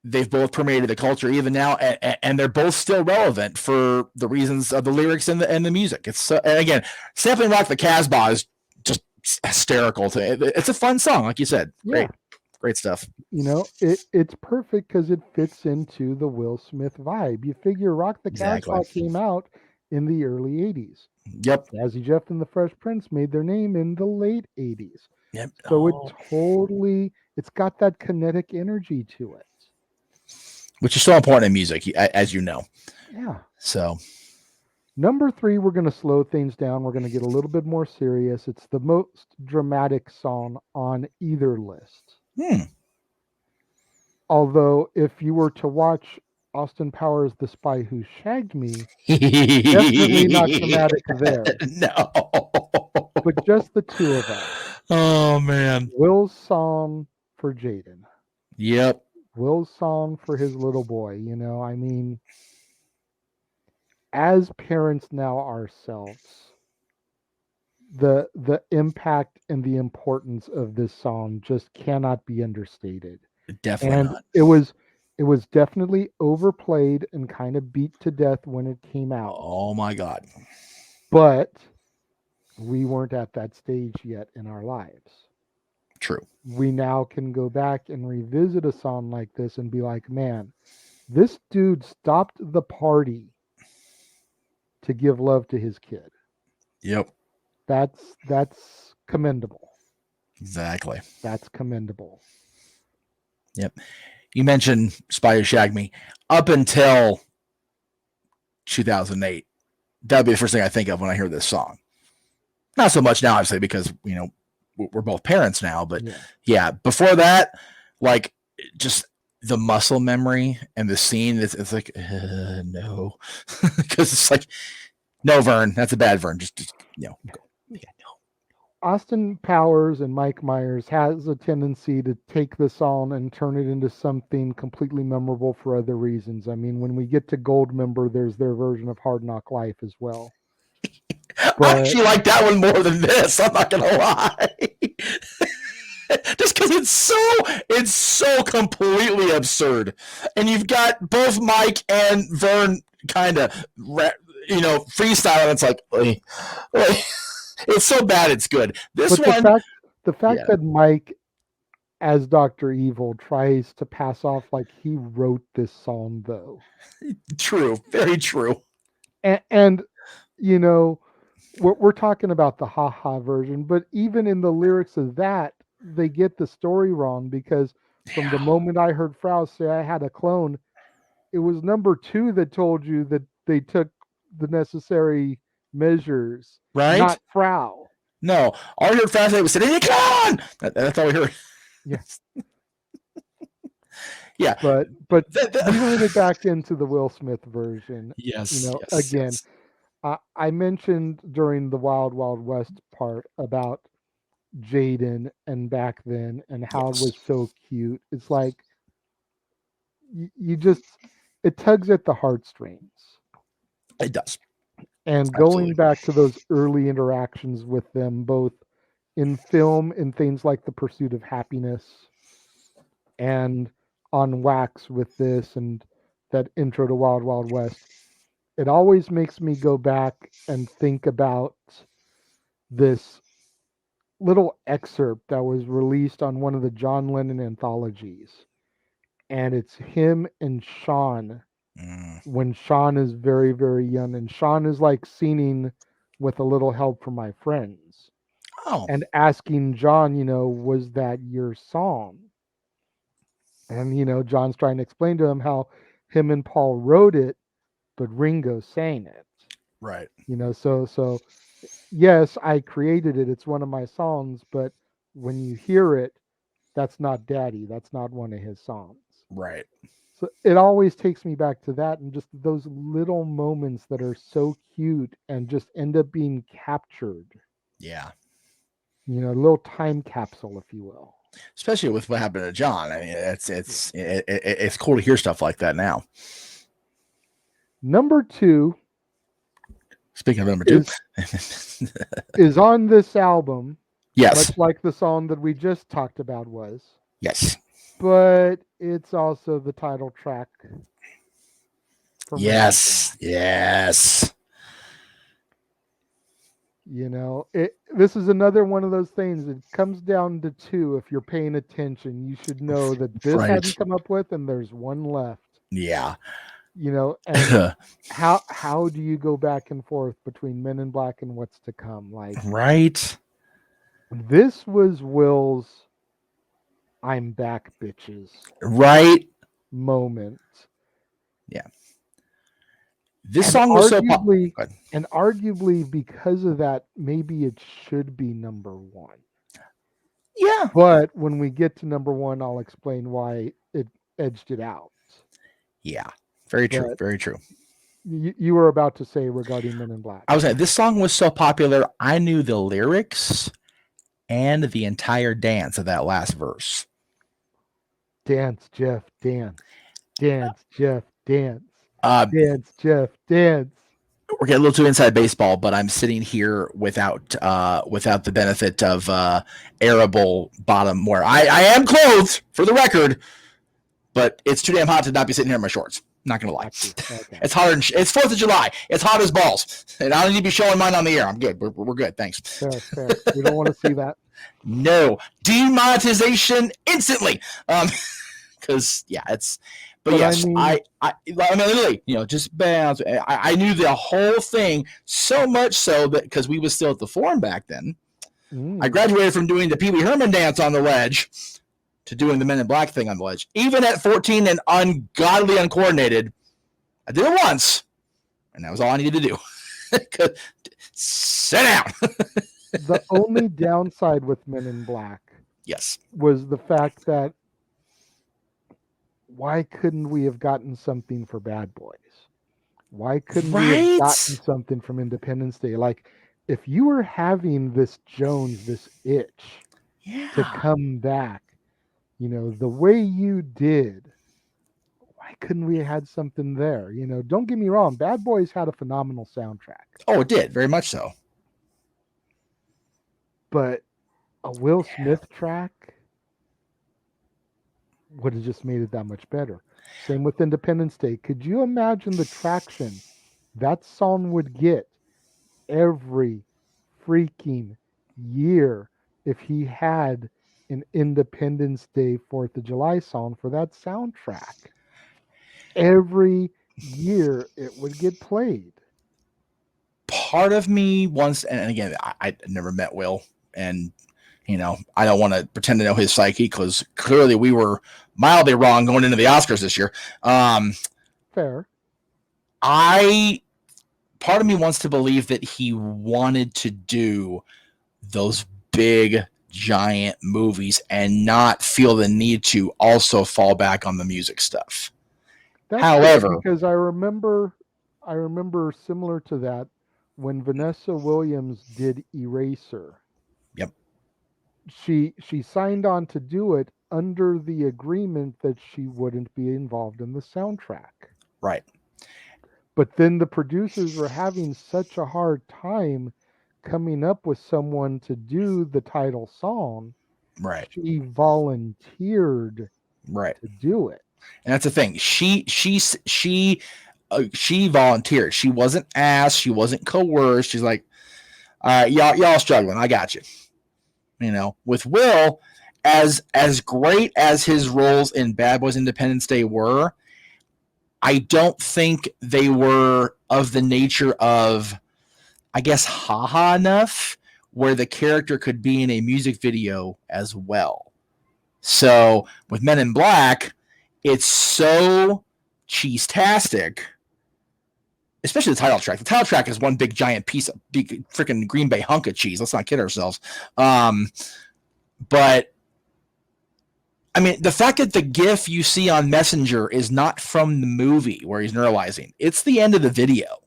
Speaker 2: they've both permeated the culture even now, and they're both still relevant for the reasons of the lyrics and the music. It's and again, sampling Rock the Casbah is just hysterical. It's a fun song, like you said. Great stuff.
Speaker 1: You know, it's perfect because it fits into the Will Smith vibe. You figure Rock the Casbah came out in the early 80s.
Speaker 2: Yep.
Speaker 1: Jazzy Jeff and the Fresh Prince made their name in the late 80s.
Speaker 2: Yep.
Speaker 1: So it's got that kinetic energy to it.
Speaker 2: Which is so important in music, as you know.
Speaker 1: Yeah.
Speaker 2: So.
Speaker 1: Number 3, we're going to slow things down. We're going to get a little bit more serious. It's the most dramatic song on either list. Although, if you were to watch Austin Powers' The Spy Who Shagged Me, definitely not dramatic there.
Speaker 2: No.
Speaker 1: But just the 2 of us.
Speaker 2: Oh, man.
Speaker 1: Will's song for Jaden.
Speaker 2: Yep.
Speaker 1: Will's song for his little boy. You know, I mean, as parents now ourselves, the impact and the importance of this song just cannot be understated.
Speaker 2: Definitely
Speaker 1: and
Speaker 2: not.
Speaker 1: It was definitely overplayed and kind of beat to death when it came out.
Speaker 2: Oh my God.
Speaker 1: But we weren't at that stage yet in our lives.
Speaker 2: True.
Speaker 1: We now can go back and revisit a song like this and be like, man, this dude stopped the party to give love to his kid.
Speaker 2: Yep.
Speaker 1: That's commendable.
Speaker 2: Exactly.
Speaker 1: That's commendable.
Speaker 2: Yep. You mentioned Spy Who Shagged Me. Up until 2008, that would be the first thing I think of when I hear this song. Not so much now, obviously, because, we're both parents now. But yeah, before that, like, just the muscle memory and the scene, it's like, no. Because it's like, no, Vern, that's a bad Vern. Just go. Yeah, no.
Speaker 1: Austin Powers and Mike Myers has a tendency to take the song and turn it into something completely memorable for other reasons. I mean, when we get to Goldmember, there's their version of Hard Knock Life as well.
Speaker 2: I actually like that one more than this. I'm not gonna lie. Just because it's so completely absurd, and you've got both Mike and Vern kind of freestyle. It's like, it's so bad it's good. This
Speaker 1: but
Speaker 2: one,
Speaker 1: the fact that Mike, as Dr. Evil, tries to pass off like he wrote this song, though.
Speaker 2: True, very true.
Speaker 1: And we're talking about the ha-ha version, but even in the lyrics of that, they get the story wrong, because from the moment I heard Frau say I had a clone, it was number 2 that told you that they took the necessary measures,
Speaker 2: right?
Speaker 1: Not Frau.
Speaker 2: No, all you heard Frau say was "Sit in your clone." That's all we heard.
Speaker 1: Yes.
Speaker 2: Yeah,
Speaker 1: but leading it back into the Will Smith version.
Speaker 2: Yes.
Speaker 1: Again. Yes. I mentioned during the Wild Wild West part about Jaden and back then and how it was so cute. It's like you just, it tugs at the heartstrings.
Speaker 2: It does.
Speaker 1: And going back to those early interactions with them, both in film in things like The Pursuit of Happiness and on Wax with this and that intro to Wild Wild West, it always makes me go back and think about this little excerpt that was released on one of the John Lennon anthologies. And it's him and Sean when Sean is very, very young. And Sean is like singing With a Little Help from My Friends.
Speaker 2: Oh.
Speaker 1: And asking John, was that your song? And, John's trying to explain to him how him and Paul wrote it, but Ringo sang it.
Speaker 2: Right.
Speaker 1: So yes, I created it. It's one of my songs, but when you hear it, that's not Daddy. That's not one of his songs.
Speaker 2: Right.
Speaker 1: So it always takes me back to that and just those little moments that are so cute and just end up being captured.
Speaker 2: Yeah.
Speaker 1: A little time capsule, if you will.
Speaker 2: Especially with what happened to John. I mean, it's cool to hear stuff like that now.
Speaker 1: Number 2.
Speaker 2: Speaking of number 2,
Speaker 1: is on this album.
Speaker 2: Yes.
Speaker 1: Much like the song that we just talked about was.
Speaker 2: Yes.
Speaker 1: But it's also the title track.
Speaker 2: Yes. Yes.
Speaker 1: This is another one of those things. It comes down to 2. If you're paying attention, you should know that this hadn't come up with, and there's one left.
Speaker 2: Yeah.
Speaker 1: And how do you go back and forth between Men in Black and What's to Come? Like,
Speaker 2: right.
Speaker 1: This was Will's "I'm back, bitches"
Speaker 2: right
Speaker 1: moment.
Speaker 2: Yeah. This song was so popular.
Speaker 1: And arguably because of that, maybe it should be number 1.
Speaker 2: Yeah.
Speaker 1: But when we get to number 1, I'll explain why it edged it out.
Speaker 2: Yeah. Very true. Very true.
Speaker 1: You were about to say regarding Men in Black.
Speaker 2: I was saying, this song was so popular, I knew the lyrics and the entire dance of that last verse.
Speaker 1: Dance, Jeff, dance. Dance, Jeff, dance. Dance, Jeff, dance.
Speaker 2: We're getting a little too inside baseball, but I'm sitting here without the benefit of arable bottom wear. I am clothed, for the record, but it's too damn hot to not be sitting here in my shorts. Not gonna lie.
Speaker 1: Okay.
Speaker 2: It's hotter. It's 4th of July. It's hot as balls, and I don't need to be showing mine on the air. I'm good. We're good. Thanks.
Speaker 1: Fair. We don't want to see that.
Speaker 2: No demonetization instantly. Because it's. But yes, I mean, literally, just bounce. I knew the whole thing so much so that because we was still at the forum back then, I graduated from doing the Pee Wee Herman dance on the ledge to doing the Men in Black thing on the ledge. Even at 14 and ungodly uncoordinated, I did it once, and that was all I needed to do. Sit down.
Speaker 1: The only downside with Men in Black,
Speaker 2: yes,
Speaker 1: was the fact that why couldn't we have gotten something for Bad Boys? Why couldn't we have gotten something from Independence Day? Like, if you were having this Jones, this itch to come back, the way you did, why couldn't we have had something there? Don't get me wrong, Bad Boys had a phenomenal soundtrack.
Speaker 2: Oh, it did, very much so.
Speaker 1: But a Will Smith track would have just made it that much better. Same with Independence Day. Could you imagine the traction that song would get every freaking year if he had an Independence Day 4th of July song for that soundtrack? Every year it would get played.
Speaker 2: Part of me wants, and again, I never met Will, and I don't want to pretend to know his psyche because clearly we were mildly wrong going into the Oscars this year.
Speaker 1: Fair.
Speaker 2: Part of me wants to believe that he wanted to do those big, giant movies and not feel the need to also fall back on the music stuff. However,
Speaker 1: because I remember similar to that when Vanessa Williams did Eraser.
Speaker 2: Yep.
Speaker 1: She signed on to do it under the agreement that she wouldn't be involved in the soundtrack.
Speaker 2: Right.
Speaker 1: But then the producers were having such a hard time coming up with someone to do the title song.
Speaker 2: Right.
Speaker 1: She volunteered to do it.
Speaker 2: And that's the thing. She volunteered. She wasn't asked. She wasn't coerced. She's like, all right, y'all struggling. I got you. With Will, as great as his roles in Bad Boys Independence Day were, I don't think they were of the nature of, I guess, haha enough where the character could be in a music video as well. So with Men in Black, it's so cheese-tastic, especially the title track. The title track is one big giant piece of big freaking Green Bay hunk of cheese. Let's not kid ourselves. But I mean, the fact that the GIF you see on Messenger is not from the movie where he's neuralizing. It's the end of the video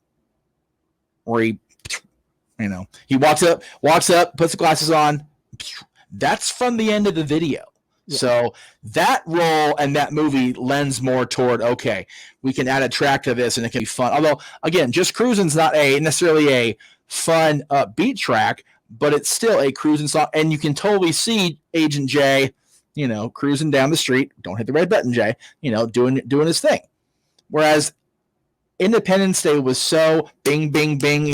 Speaker 2: where he walks up, puts the glasses on. That's from the end of the video. Yeah. So that role and that movie lends more toward, okay, we can add a track to this and it can be fun. Although, again, Just Cruisin's not necessarily a fun upbeat track, but it's still a cruising song. And you can totally see Agent J, cruising down the street. Don't hit the red button, Jay, doing his thing. Whereas Independence Day was so bing, bing, bing,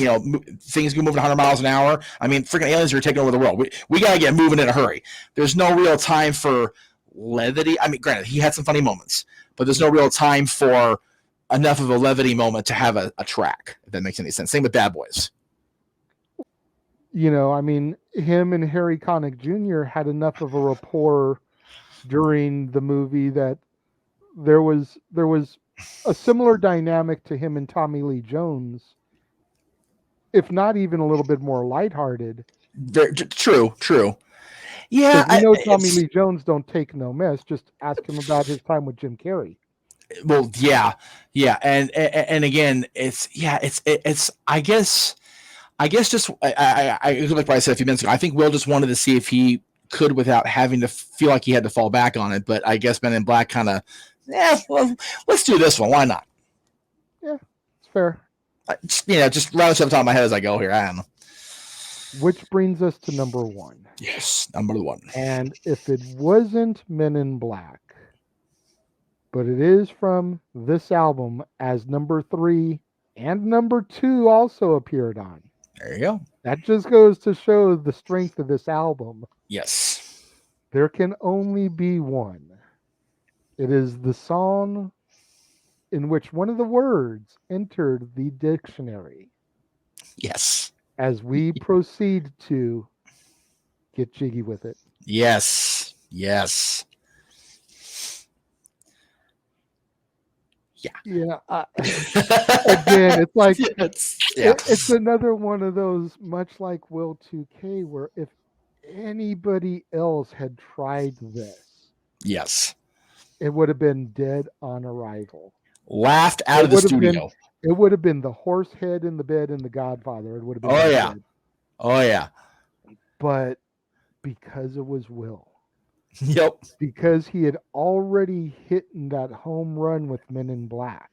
Speaker 2: things go moving 100 miles an hour. I mean, freaking aliens are taking over the world. We got to get moving in a hurry. There's no real time for levity. I mean, granted, he had some funny moments, but there's no real time for enough of a levity moment to have a track, if that makes any sense. Same with Bad Boys.
Speaker 1: I mean, him and Harry Connick Jr. had enough of a rapport during the movie that there was a similar dynamic to him and Tommy Lee Jones, if not even a little bit more lighthearted.
Speaker 2: True. Yeah,
Speaker 1: Tommy Lee Jones don't take no mess. Just ask him about his time with Jim Carrey.
Speaker 2: Well, yeah, and again, it's I guess just I like what I said a few minutes ago. I think Will just wanted to see if he could without having to feel like he had to fall back on it. But I guess Men in Black kind of, well, let's do this one. Why not?
Speaker 1: Yeah, it's fair.
Speaker 2: Just round this up the top of my head as I go here. I don't know.
Speaker 1: Which brings us to number one.
Speaker 2: Yes, number one.
Speaker 1: And if it wasn't Men in Black, but it is from this album, as number 3 and number 2 also appeared on.
Speaker 2: There you go.
Speaker 1: That just goes to show the strength of this album.
Speaker 2: Yes.
Speaker 1: There can only be one. It is the song in which one of the words entered the dictionary.
Speaker 2: Yes.
Speaker 1: As we proceed to get jiggy with it.
Speaker 2: Yes. Yes.
Speaker 1: Yeah. Again, it's like it's another one of those, much like Will 2K, where if anybody else had tried this,
Speaker 2: yes,
Speaker 1: it would have been dead on arrival.
Speaker 2: Laughed out of the studio.
Speaker 1: It would have been the horse head in the bed in The Godfather. It would have been.
Speaker 2: Oh yeah.
Speaker 1: Dead.
Speaker 2: Oh yeah.
Speaker 1: But because it was Will.
Speaker 2: Yep.
Speaker 1: Because he had already hit that home run with Men in Black.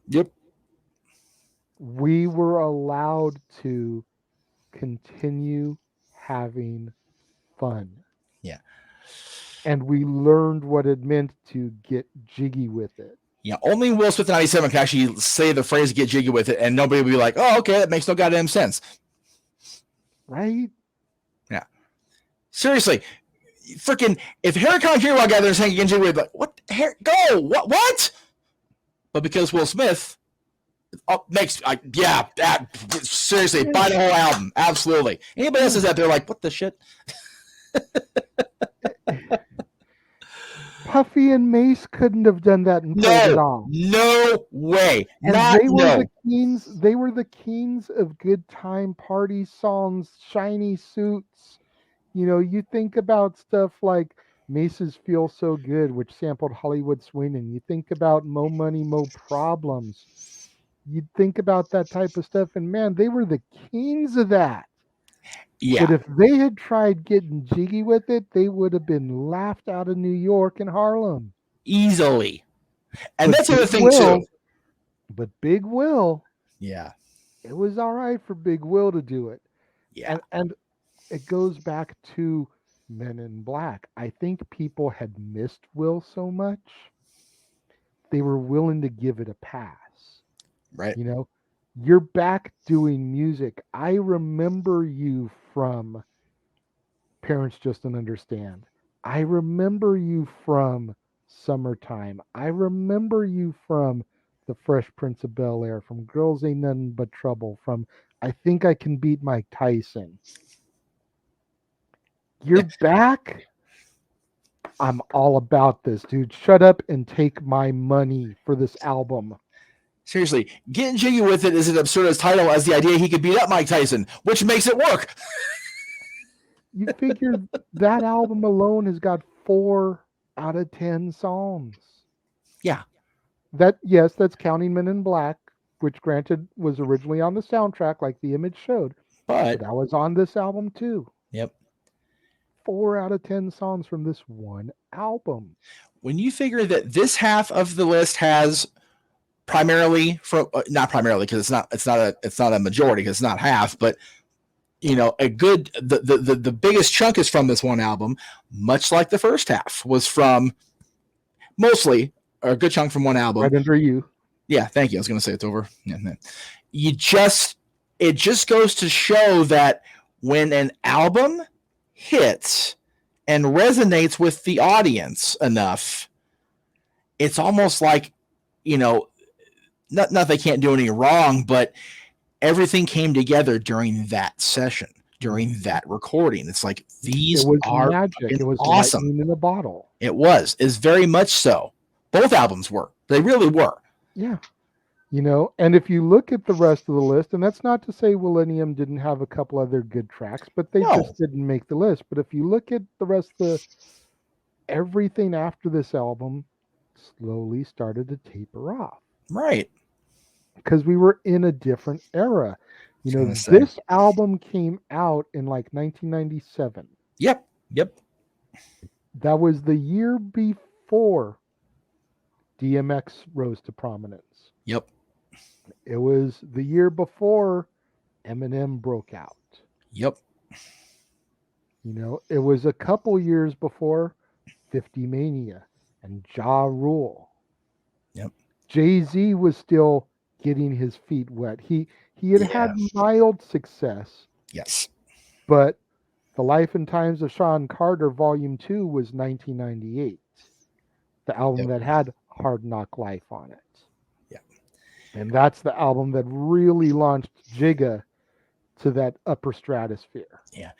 Speaker 2: Yep.
Speaker 1: We were allowed to continue having fun.
Speaker 2: Yeah.
Speaker 1: And we learned what it meant to get jiggy with it.
Speaker 2: Yeah, only Will Smith 97 can actually say the phrase "get jiggy with it," and nobody will be like, "Oh, okay, that makes no goddamn sense."
Speaker 1: Right?
Speaker 2: Yeah. Seriously, freaking, if Harry Conn walked out there saying "get jiggy with it," like, what? Go! What? But because Will Smith makes, seriously, buy the whole album. Absolutely. Anybody else is out there like, what the shit?
Speaker 1: Puffy and Mace couldn't have done that and pulled it off.
Speaker 2: No way.
Speaker 1: And they were the kings of good time party songs, shiny suits. You know, you think about stuff like Mace's Feel So Good, which sampled Hollywood Swingin'. You think about Mo Money, Mo Problems. You'd think about that type of stuff, and man, they were the kings of that.
Speaker 2: Yeah.
Speaker 1: But if they had tried getting jiggy with it, they would have been laughed out of New York and Harlem.
Speaker 2: Easily. And that's the other thing, too.
Speaker 1: But Big Will.
Speaker 2: Yeah.
Speaker 1: It was all right for Big Will to do it.
Speaker 2: Yeah.
Speaker 1: And it goes back to Men in Black. I think people had missed Will so much, they were willing to give it a pass.
Speaker 2: Right.
Speaker 1: You know, you're back doing music. I remember you from Parents Just Don't Understand. I remember you from Summertime. I remember you from The Fresh Prince of Bel-Air, from Girls Ain't Nothing But Trouble, from I Think I Can Beat Mike Tyson. You're back? I'm all about this, dude. Shut up and take my money for this album.
Speaker 2: Seriously, Getting Jiggy With It is an absurd as title as the idea he could beat up Mike Tyson, which makes it work.
Speaker 1: You figure that album alone has got 4 out of 10 songs.
Speaker 2: Yeah.
Speaker 1: That's counting Men in Black, which granted was originally on the soundtrack like the image showed. But that was on this album too.
Speaker 2: Yep.
Speaker 1: 4 out of 10 songs from this one album.
Speaker 2: When you figure that this half of the list has primarily from not primarily because it's not a majority because it's not half, but you know, a good the biggest chunk is from this one album, much like the first half was from mostly a good chunk from one album.
Speaker 1: Right Under You.
Speaker 2: Yeah, thank you. I was going to say it's over. Yeah, it just goes to show that when an album hits and resonates with the audience enough, it's almost like, you know, not they can't do any wrong, but everything came together during that session, during that recording. It's like these are
Speaker 1: magic. It was
Speaker 2: awesome.
Speaker 1: Lightning in a bottle.
Speaker 2: It was. It's very much so. Both albums were. They really were.
Speaker 1: Yeah. You know, and if you look at the rest of the list, and that's not to say Millennium didn't have a couple other good tracks, but they just didn't make the list. But if you look at the rest of everything after this album slowly started to taper off.
Speaker 2: Right.
Speaker 1: Because we were in a different era. You know, this album came out in like 1997.
Speaker 2: Yep.
Speaker 1: That was the year before DMX rose to prominence.
Speaker 2: Yep.
Speaker 1: It was the year before Eminem broke out.
Speaker 2: Yep.
Speaker 1: You know, it was a couple years before 50 Mania and Ja Rule.
Speaker 2: Yep.
Speaker 1: Jay-Z was still getting his feet wet. He had mild success,
Speaker 2: Yes.
Speaker 1: but The Life and Times of Sean Carter Volume 2 was 1998. The album that had Hard Knock Life on it.
Speaker 2: Yeah.
Speaker 1: And that's the album that really launched Jigga to that upper stratosphere.
Speaker 2: Yeah.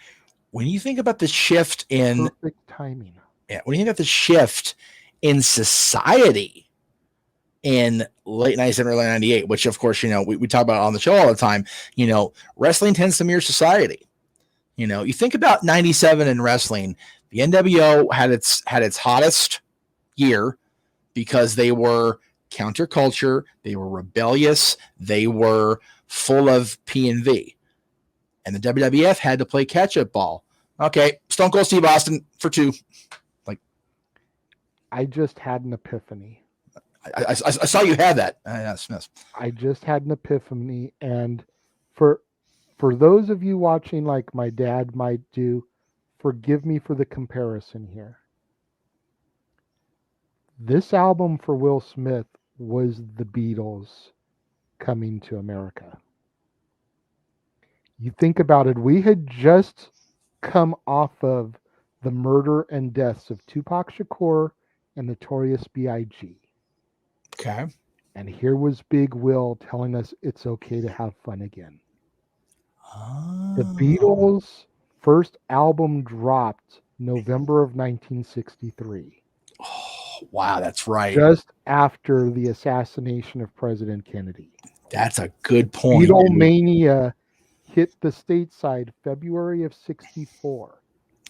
Speaker 2: When you think about the shift in
Speaker 1: perfect timing.
Speaker 2: Yeah, when you think about the shift in society in late 97, early 98, which of course, we talk about on the show all the time, wrestling tends to mirror society. You think about 97 in wrestling, the NWO had its hottest year because they were counterculture, they were rebellious, they were full of P&V. And the WWF had to play catch-up ball. Okay, Stone Cold Steve Austin for 2.
Speaker 1: I just had an epiphany.
Speaker 2: I saw you had that.
Speaker 1: I just had an epiphany, and for those of you watching, like my dad might do, forgive me for the comparison here. This album for Will Smith was the Beatles coming to America. You think about it, we had just come off of the murder and deaths of Tupac Shakur and Notorious B.I.G.
Speaker 2: Okay.
Speaker 1: And here was Big Will telling us it's okay to have fun again. The Beatles' first album dropped November of 1963.
Speaker 2: Oh, wow, that's right.
Speaker 1: Just after the assassination of President Kennedy.
Speaker 2: That's a good point.
Speaker 1: Beatlemania hit the stateside February of 64.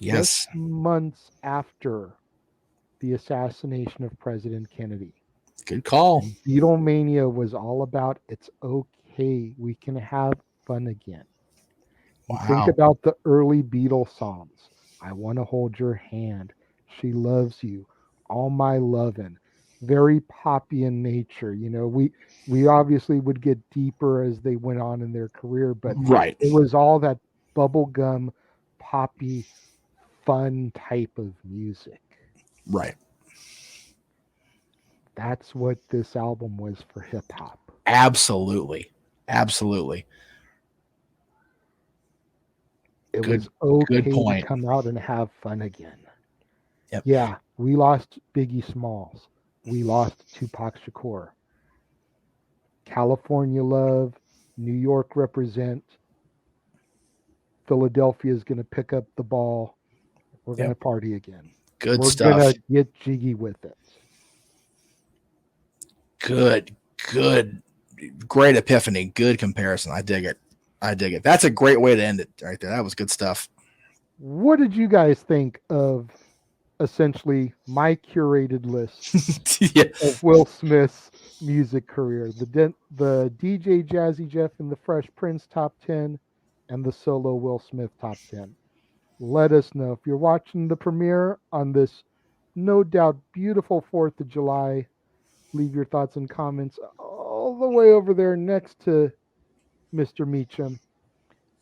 Speaker 2: Yes.
Speaker 1: Just months after the assassination of President Kennedy.
Speaker 2: Good call.
Speaker 1: And Beatlemania was all about it's okay, we can have fun again. You think about the early Beatles songs. I Want to Hold Your Hand, She Loves You, All My Lovin'. Very poppy in nature. We obviously would get deeper as they went on in their career, but it was all that bubblegum, poppy, fun type of music.
Speaker 2: Right.
Speaker 1: That's what this album was for hip hop.
Speaker 2: Absolutely. Absolutely.
Speaker 1: It was okay to come out and have fun again.
Speaker 2: Yep.
Speaker 1: Yeah, we lost Biggie Smalls. We lost Tupac Shakur. California love, New York represent. Philadelphia is going to pick up the ball. We're going to party again.
Speaker 2: Good stuff.
Speaker 1: We're going to get jiggy with it.
Speaker 2: Good. Great epiphany. Good comparison. I dig it. That's a great way to end it right there. That was good stuff.
Speaker 1: What did you guys think of essentially my curated list of Will Smith's music career? The DJ Jazzy Jeff and the Fresh Prince top 10 and the solo Will Smith top 10. Let us know. If you're watching the premiere on this no doubt beautiful 4th of July, leave your thoughts and comments all the way over there next to Mr. Meacham.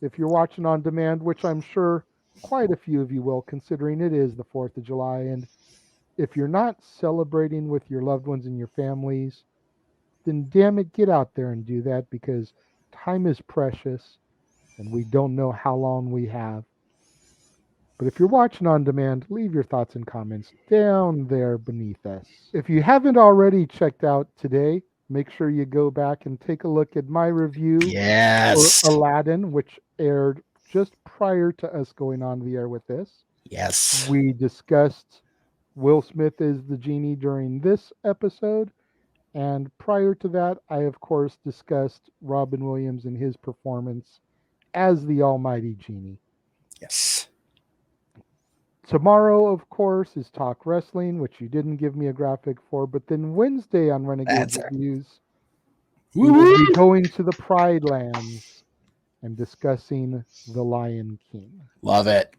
Speaker 1: If you're watching on demand, which I'm sure quite a few of you will, considering it is the 4th of July, and if you're not celebrating with your loved ones and your families, then damn it, get out there and do that, because time is precious and we don't know how long we have. But if you're watching on demand, leave your thoughts and comments down there beneath us. If you haven't already checked out today, make sure you go back and take a look at my review for Aladdin, which aired just prior to us going on the air with this.
Speaker 2: Yes.
Speaker 1: We discussed Will Smith as the genie during this episode. And prior to that, I, of course, discussed Robin Williams and his performance as the almighty genie.
Speaker 2: Yes.
Speaker 1: Tomorrow, of course, is Talk Wrestling, which you didn't give me a graphic for. But then Wednesday on Renegade Reviews, we will be going to the Pride Lands and discussing The Lion King.
Speaker 2: Love it.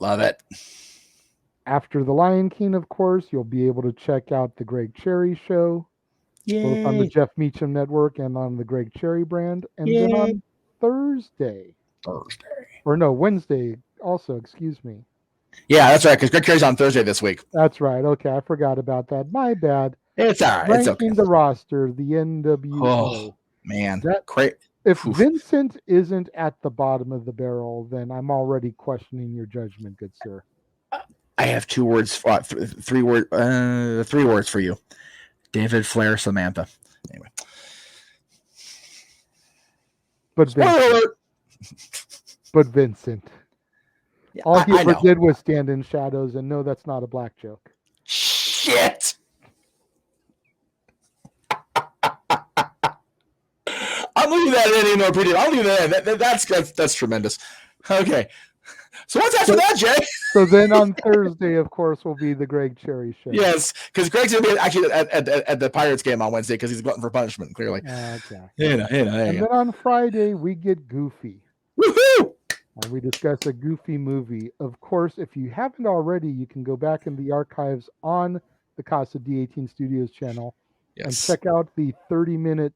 Speaker 1: After The Lion King, of course, you'll be able to check out the Greg Cherry Show, both on the Jeff Meacham Network and on the Greg Cherry brand. And then on Wednesday also, excuse me.
Speaker 2: Yeah, that's right, because Greg Cherry's on Thursday this week.
Speaker 1: That's right. Okay, I forgot about that. My bad.
Speaker 2: It's all right. It's okay.
Speaker 1: Ranking the roster, the NWO.
Speaker 2: Oh man,
Speaker 1: If Vincent isn't at the bottom of the barrel, then I'm already questioning your judgment, good sir.
Speaker 2: I have 2 words, 3 words, 3 words for you: David, Flair, Samantha. Anyway,
Speaker 1: but Vincent.
Speaker 2: Yeah,
Speaker 1: all he ever did was stand in shadows, and no, that's not a black joke.
Speaker 2: Shit. I'm leaving that in. I'll leave that in. That's tremendous. Okay. So what's after that, Jay?
Speaker 1: So then on Thursday, of course, will be the Greg Cherry show.
Speaker 2: Yes, because Greg's going to be actually at the Pirates game on Wednesday because he's glutton for punishment, clearly.
Speaker 1: Okay.
Speaker 2: And
Speaker 1: then on Friday, we get goofy.
Speaker 2: Woohoo!
Speaker 1: And we discuss a goofy movie. Of course, if you haven't already, you can go back in the archives on the Casa D18 Studios channel and check out the 30-minute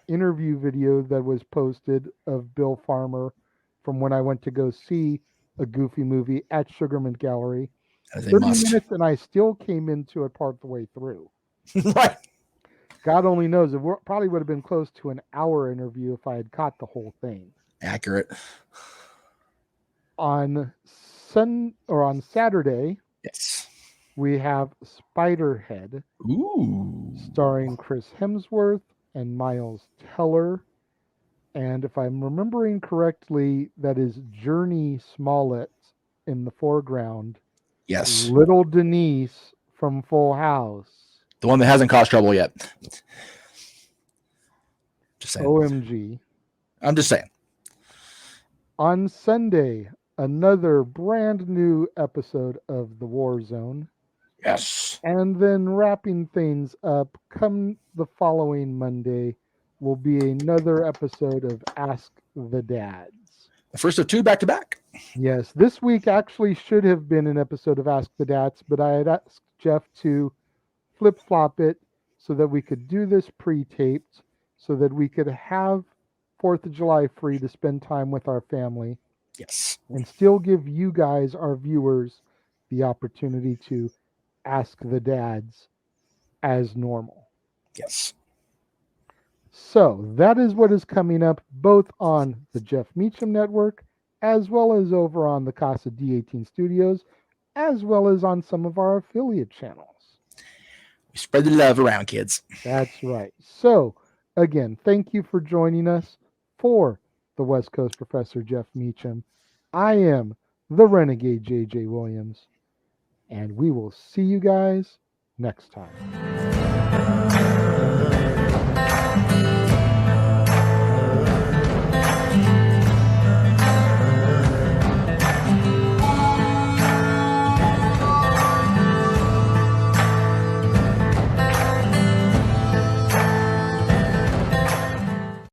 Speaker 1: interview video that was posted of Bill Farmer from when I went to go see a goofy movie at Sugarman Gallery. 30 minutes, and I still came into it part the way through.
Speaker 2: Right.
Speaker 1: God only knows. It probably would have been close to an hour interview if I had caught the whole thing.
Speaker 2: Accurate.
Speaker 1: On Saturday,
Speaker 2: yes,
Speaker 1: we have Spiderhead, starring Chris Hemsworth and Miles Teller. And if I'm remembering correctly, that is Journey Smollett in the foreground.
Speaker 2: Yes.
Speaker 1: Little Denise from Full House.
Speaker 2: The one that hasn't caused trouble yet. Just saying.
Speaker 1: OMG.
Speaker 2: I'm just saying.
Speaker 1: On Sunday, another brand new episode of The War Zone.
Speaker 2: Yes.
Speaker 1: And then wrapping things up, come the following Monday, will be another episode of Ask the Dads.
Speaker 2: The first of 2 back-to-back.
Speaker 1: Yes, this week actually should have been an episode of Ask the Dads, but I had asked Jeff to flip-flop it so that we could do this pre-taped, so that we could have 4th of July free to spend time with our family.
Speaker 2: Yes.
Speaker 1: And still give you guys, our viewers, the opportunity to ask the dads as normal.
Speaker 2: Yes.
Speaker 1: So that is what is coming up both on the Jeff Meacham Network as well as over on the Casa D18 Studios, as well as on some of our affiliate channels.
Speaker 2: We spread the love around, kids.
Speaker 1: That's right. So again, thank you for joining us for the West Coast Professor Jeff Meacham. I am the Renegade JJ Williams, and we will see you guys next time.